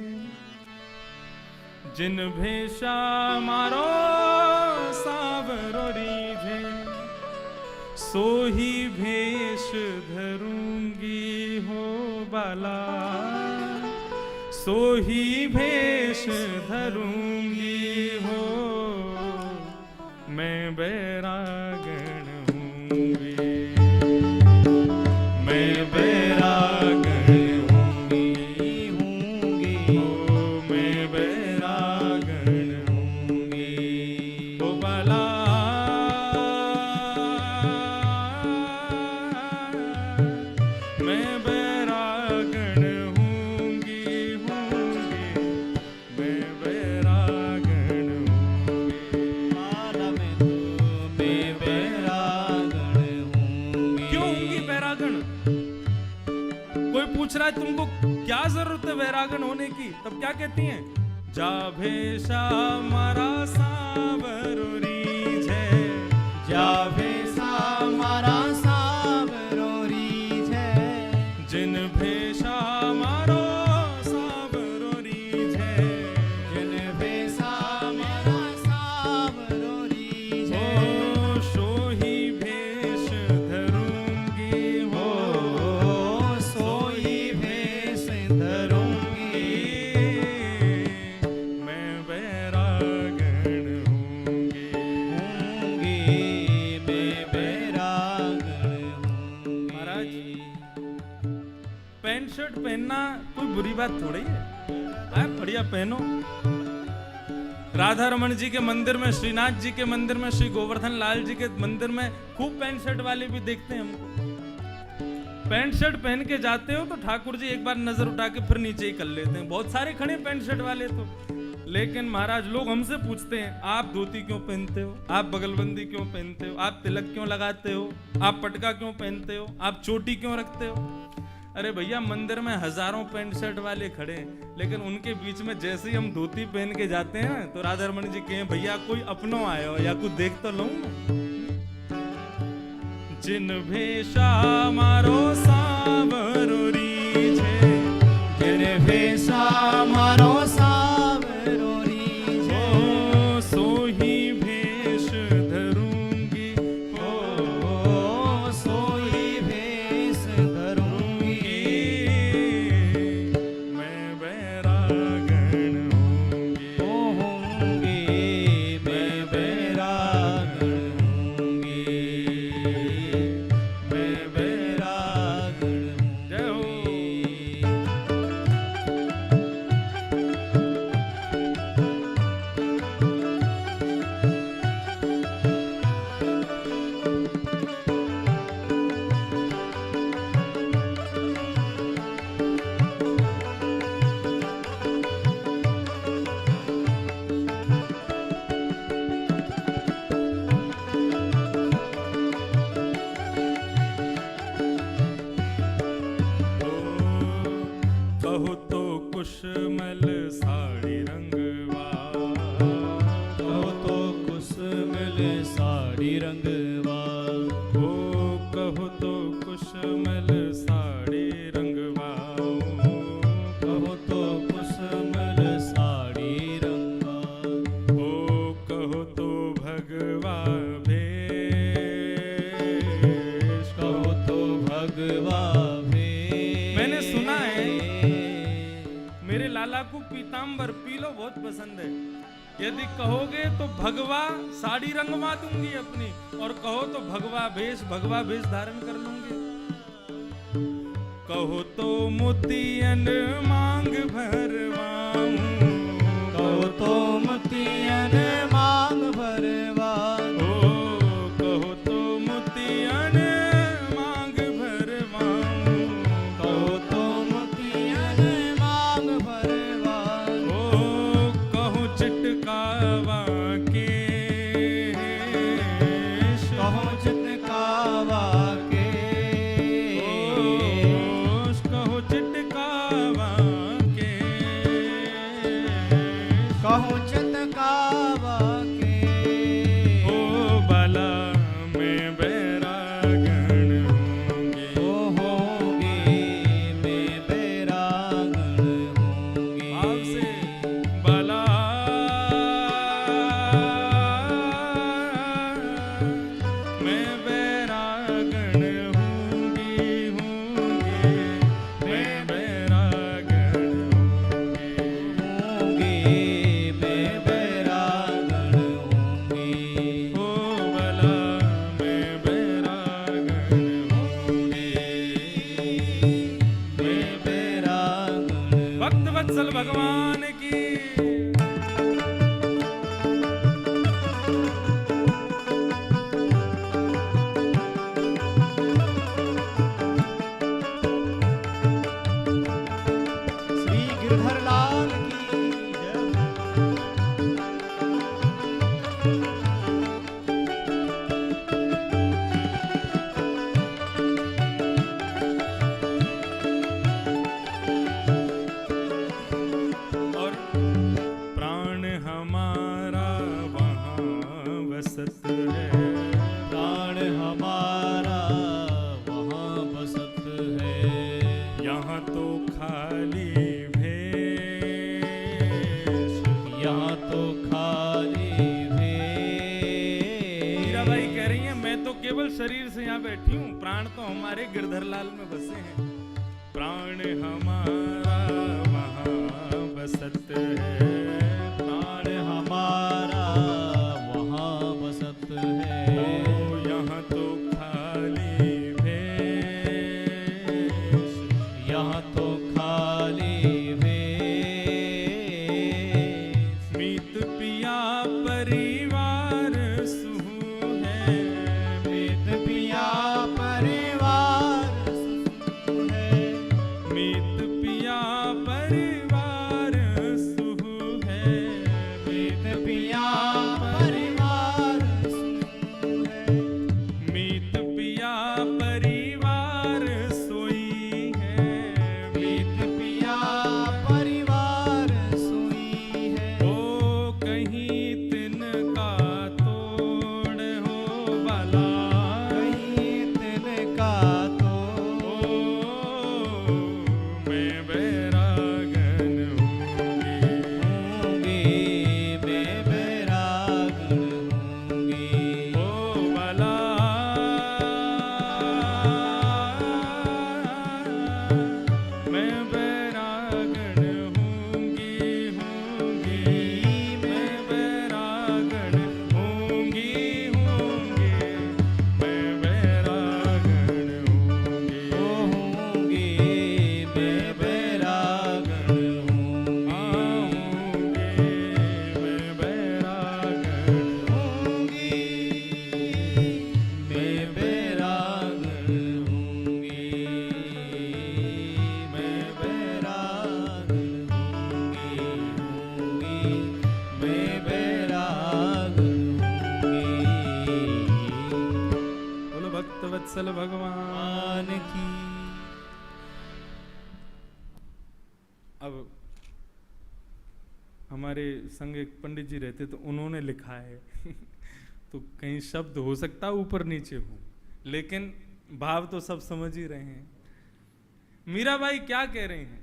जिन भेषा मारो सावरो रीझे, सोही भेष धरूंगी हो बाला, सोही भेष धरूंगी हो, मैं बैरागण हूँगी, मैं बैरागण हूँगी, हो मैं बैरागण हूँगी, हो बाला मैं बैरागण हूँगी, मैं बैरागण हूँगी, माला में तो मैं बैरागण हूँगी। क्यों हूँगी बैरागण? कोई पूछ रहा है तुमको क्या जरूरत है बैरागण होने की, तब क्या कहती हैं? जा भेषा मारा सावरो रीझे, जा भेषा मारा सावरो रीझे, जिन भेषा मारो सावरो रीझे, जिन भेषा मारा सावरो रीझे, ओ सोही भेष धरूंगी हो, सोही भेष धरूंगी, मैं बैरागण हूँगी, मैं बैरागण हूँगी। महाराज पैंट शर्ट पहनना कोई बुरी बात थोड़ी है, आप बढ़िया पहनो। राधा रमन जी के मंदिर में, श्रीनाथ जी के मंदिर में, श्री गोवर्धन लाल जी के मंदिर में खूब पैंट शर्ट वाले भी देखते हैं हमको। पैंट शर्ट पहन के जाते हो तो ठाकुर जी एक बार नजर उठा के फिर नीचे ही कर लेते हैं। बहुत सारे खड़े पैंट शर्ट वाले तो, लेकिन महाराज लोग हमसे पूछते हैं आप धोती क्यों पहनते हो, आप बगलबंदी क्यों पहनते हो, आप तिलक क्यों लगाते हो, आप पटका क्यों पहनते हो, आप चोटी क्यों रखते हो? अरे भैया मंदिर में हजारों पैंट शर्ट वाले खड़े हैं, लेकिन उनके बीच में जैसे ही हम धोती पहन के जाते हैं तो राधा रमन जी कहें भैया कोई अपनो आए हो या कुछ देख तो लूं। जिन भेषा मारो सावरो रीझे, जिन भेषा मारो सावरो रीझे, ओ सोही भेष धरूंगी हो, सोही भेष धरूंगी, मैं बैरागण हूँगी, मैं बैरागण हूँगी, मैं बैरागण हूँगी। जय हो। कहो तो कुशमल साड़ी रंगवा, कहो तो कुशमल साड़ी रंगवा, ओ कहो तो कुशमल साड़ी रंगवा, कहो तो कुशमल साड़ी रंगवा, ओ कहो तो भगवा भेष, कहो तो भगवा भेष। मैंने सुना है मेरे लाला को पीतांबर पीलो बहुत पसंद है, यदि कहोगे तो भगवा साड़ी रंगवा दूंगी अपनी, और कहो तो भगवा भेष धारण कर लूंगी। कहो तो मोतियन मांग भरवाऊं, कहो तो मोतियन मांग भरवाऊं, कहो तो मोतियन मांग भरवाऊं, कहो तो मोतियन मांग भरवाऊं, कहूँ चतकावा के ओ बाला मैं बैरागण होंगे, ओ होंगे मैं बैरागण होंगे। आपसे बाला मैं बैरागण होंगी, होंगे मैं बैरागण होंगे मैं बैरागण होंगे। ओ बाला मैं बैरागण होंगे, मैं बैरागण भक्त वत्सल भगवान की। श्री गिरधर लाल की जय। और प्राण हमारा वहाँ वसत है, प्राण हमारा वहाँ बसत है। यहाँ तो खाली भेष। यहाँ तो खाली भेष। मीराबाई कह रही है मैं तो केवल शरीर से यहाँ बैठी हूँ, प्राण तो हमारे गिरधर लाल में बसे हैं। प्राण हमारा वहाँ बसत है, प्राण हमारा वहाँ बसत है। ओ यहाँ तो खाली भेष। यहाँ तो खाली भेष। मीत पिया परिवार सुहु है, मीत पिया परिवार सुख है। मीत पिया परिवार सुहु है, मीत पिया परिवार सुख है। मीत पिया परिवार सोई है, मीत पिया परिवार सोई है। ओ कहीं तिनका तोड़ हो बाला, कहीं तिनका तो ओ मैं बैरागण होंगी, होंगे मैं बैरागण होंगे। ओ बाला मैं बैरागण होंगी, होंगी मैं बैरागण होंगी, होंगे मैं बैरागण होंगी, ओ होंगे मैं बैरागण होंगे। होंगे मैं बैरागण होंगे मैं बैरागण होंगे। मैं बैरागण होंगे। होंगे मैं बैरागण होंगे। बोलो भक्त वत्सल भगवान। मान की अब हमारे संग एक पंडित जी रहते तो उन्होंने लिखा है तो कहीं शब्द हो सकता है ऊपर नीचे हो, लेकिन भाव तो सब समझ ही रहे हैं। मीराबाई क्या कह रहे हैं?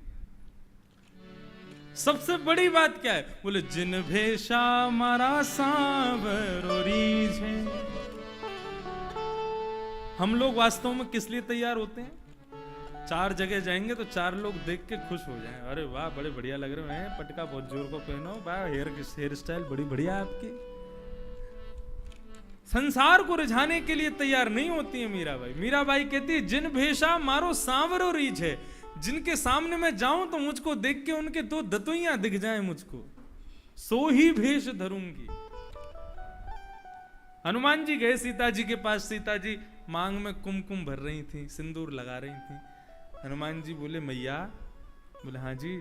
सबसे बड़ी बात क्या है? बोले जिन भेषा मारा सांवरो रीझ है। हम लोग वास्तव में किस लिए तैयार होते हैं? चार जगह जाएंगे तो चार लोग देख के खुश हो जाएं, अरे वाह बड़े बढ़िया लग रहे हैं, पटका बहुत जोर को पहनो, वाह हेयर स्टाइल बड़ी बढ़िया है आपकी। संसार को रिझाने के लिए तैयार नहीं होती है मीराबाई। मीराबाई कहती है जिन भेषा मारो सांवरो रीझ है, जिनके सामने मैं जाऊं तो मुझको देख के उनके दो दतुइयां दिख जाएं मुझको, सो ही भेष धरूंगी। हनुमान जी गए सीता जी के पास, सीता जी मांग में कुमकुम भर रही थी, सिंदूर लगा रही थी। हनुमान जी बोले मैया, बोले हाँ जी।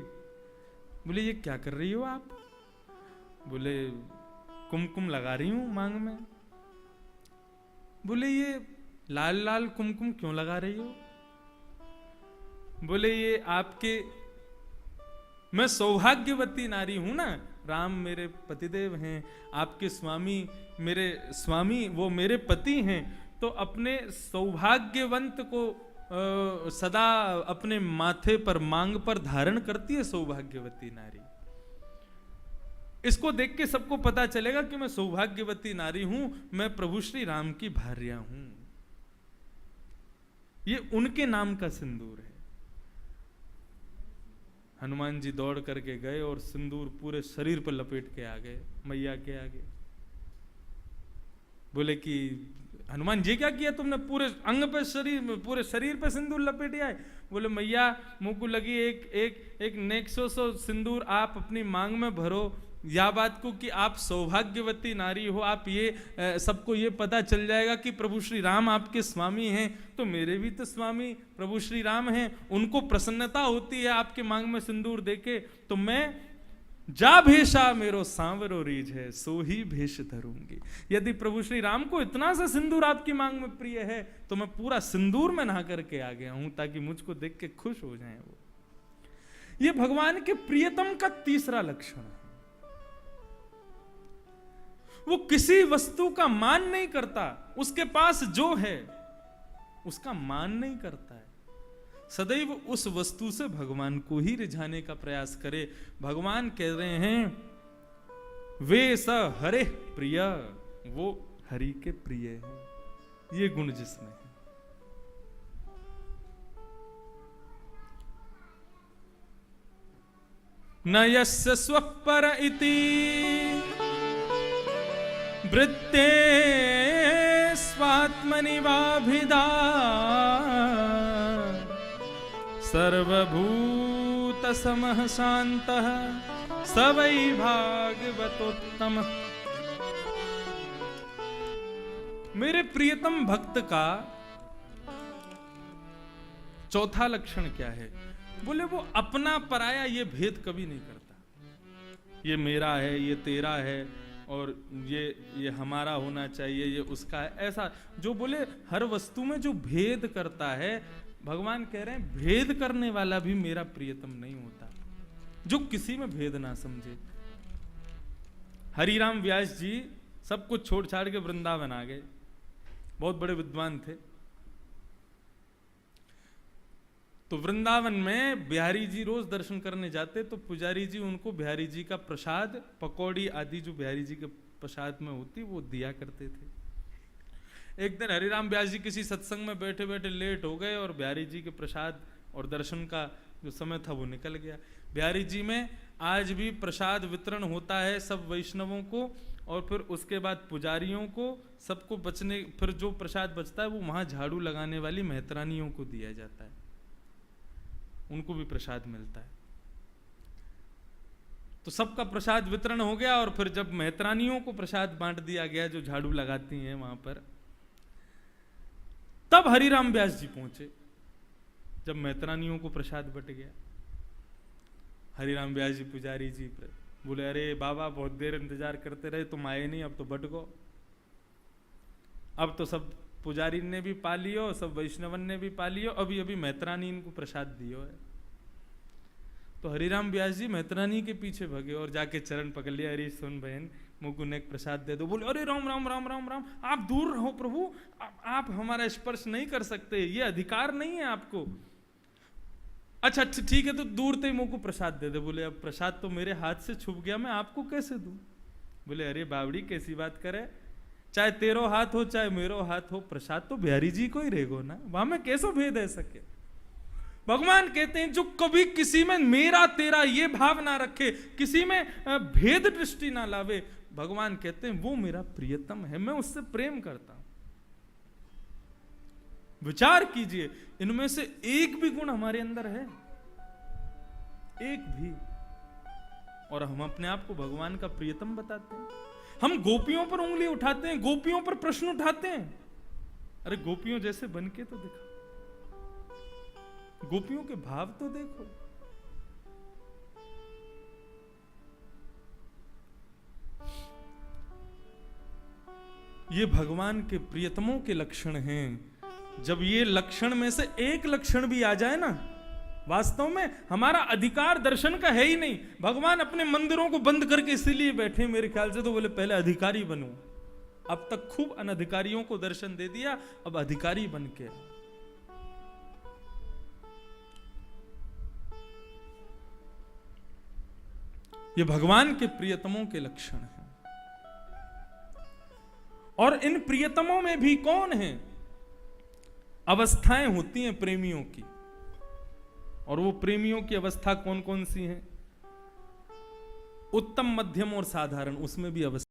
बोले ये क्या कर रही हो आप? बोले कुमकुम लगा रही हूं मांग में। बोले ये लाल लाल कुमकुम क्यों लगा रही हो? बोले ये आपके मैं सौभाग्यवती नारी हूं ना, राम मेरे पतिदेव हैं, आपके स्वामी मेरे स्वामी वो मेरे पति हैं, तो अपने सौभाग्यवंत को सदा अपने माथे पर मांग पर धारण करती है सौभाग्यवती नारी। इसको देख के सबको पता चलेगा कि मैं सौभाग्यवती नारी हूं, मैं प्रभु श्री राम की भार्या हूं। ये उनके नाम का सिंदूर है। हनुमान जी दौड़ करके गए और सिंदूर पूरे शरीर पर लपेट के आ गए मैया के आगे। बोले कि हनुमान जी क्या किया तुमने, पूरे अंग पे शरीर पूरे शरीर पे सिंदूर लपेटे आए। बोले मैया मुंह को लगी एक नेक्सो सिंदूर आप अपनी मांग में भरो, या बात को कि आप सौभाग्यवती नारी हो, आप ये सबको ये पता चल जाएगा कि प्रभु श्री राम आपके स्वामी हैं, तो मेरे भी तो स्वामी प्रभु श्री राम हैं, उनको प्रसन्नता होती है आपके मांग में सिंदूर देके, तो मैं जा भेषा मेरो सांवरो रीझ है सो ही भेष धरूंगी। यदि प्रभु श्री राम को इतना सा सिंदूर आपकी मांग में प्रिय है तो मैं पूरा सिंदूर में नहा करके आ गया हूं, ताकि मुझको देख के खुश हो जाएं वो। ये भगवान के प्रियतम का तीसरा लक्षण है। वो किसी वस्तु का मान नहीं करता, उसके पास जो है उसका मान नहीं करता है, सदैव उस वस्तु से भगवान को ही रिझाने का प्रयास करे। भगवान कह रहे हैं वे स हरे प्रिय, वो हरि के प्रिय है, ये गुण जिसमें है। न यस्य स्वपर इति वृत्ते स्वात्मनि वाभिदा सर्वभूत समः शान्तः स वै भागवतोत्तम। मेरे प्रियतम भक्त का चौथा लक्षण क्या है? बोले वो अपना पराया ये भेद कभी नहीं करता। ये मेरा है, ये तेरा है, और ये हमारा होना चाहिए, ये उसका है, ऐसा जो बोले हर वस्तु में जो भेद करता है, भगवान कह रहे हैं भेद करने वाला भी मेरा प्रियतम नहीं होता, जो किसी में भेद ना समझे। हरिराम व्यास जी सब कुछ छोड़ छाड़ के वृंदावन आ गए, बहुत बड़े विद्वान थे। तो वृंदावन में बिहारी जी रोज दर्शन करने जाते, तो पुजारी जी उनको बिहारी जी का प्रसाद, पकौड़ी आदि जो बिहारी जी के प्रसाद में होती वो दिया करते थे। एक दिन हरिराम व्यास जी किसी सत्संग में बैठे बैठे लेट हो गए और बिहारी जी के प्रसाद और दर्शन का जो समय था वो निकल गया। बिहारी जी में आज भी प्रसाद वितरण होता है सब वैष्णवों को, और फिर उसके बाद पुजारियों को, सबको बचने, फिर जो प्रसाद बचता है वो वहां झाड़ू लगाने वाली मेहतरानियों को दिया जाता है, उनको भी प्रसाद मिलता है। तो सबका प्रसाद वितरण हो गया, और फिर जब मेहतरानियों को प्रसाद बांट दिया गया जो झाड़ू लगाती हैं वहां पर, तब हरिराम व्यास जी पहुंचे। जब मेहतरानियों को प्रसाद बट गया, हरिराम व्यास जी पुजारी जी पर बोले, अरे बाबा बहुत देर इंतजार करते रहे, तुम आए नहीं, अब तो बट गो। अब तो सब पुजारी ने भी पा लियो, सब वैष्णवन ने भी पा लियो, अभी अभी मेहतरानी इनको प्रसाद दियो है। तो हरिराम व्यास जी मेहतरानी के पीछे भगे और जाके चरण पकड़ लिया, अरे सुन बहन मुकुन एक प्रसाद दे दो। बोले, अरे राम राम राम राम राम, आप दूर रहो प्रभु, आप हमारा स्पर्श नहीं कर सकते, ये अधिकार नहीं है आपको। अच्छा ठीक है, तो दूर से ही मुझको प्रसाद दे दे। बोले, अब प्रसाद तो मेरे हाथ से छुप गया, मैं आपको कैसे दूं? बोले, अरे बावड़ी कैसी बात करे, चाहे तेरो हाथ हो चाहे मेरो हाथ हो, प्रसाद तो बिहारी जी को ही रहेगो ना, वहां में कैसो भेद है सके। भगवान कहते हैं जो कभी किसी में मेरा तेरा ये भाव ना रखे, किसी में भेद दृष्टि ना लावे, भगवान कहते हैं वो मेरा प्रियतम है, मैं उससे प्रेम करता हूं। विचार कीजिए, इनमें से एक भी गुण हमारे अंदर है, एक भी, और हम अपने आप को भगवान का प्रियतम बताते हैं। हम गोपियों पर उंगली उठाते हैं, गोपियों पर प्रश्न उठाते हैं। अरे गोपियों जैसे बन के तो दिखा, गोपियों के भाव तो देखो। ये भगवान के प्रियतमों के लक्षण हैं। जब ये लक्षण में से एक लक्षण भी आ जाए ना, वास्तव में हमारा अधिकार दर्शन का है ही नहीं। भगवान अपने मंदिरों को बंद करके इसीलिए बैठे मेरे ख्याल से, तो बोले पहले अधिकारी बनूं। अब तक खूब अनधिकारियों को दर्शन दे दिया, अब अधिकारी बन के। ये भगवान के प्रियतमों के लक्षण हैं। और इन प्रियतमों में भी कौन है? अवस्थाएं होती हैं प्रेमियों की। और वो प्रेमियों की अवस्था कौन कौन सी हैं? उत्तम, मध्यम और साधारण, उसमें भी अवस्था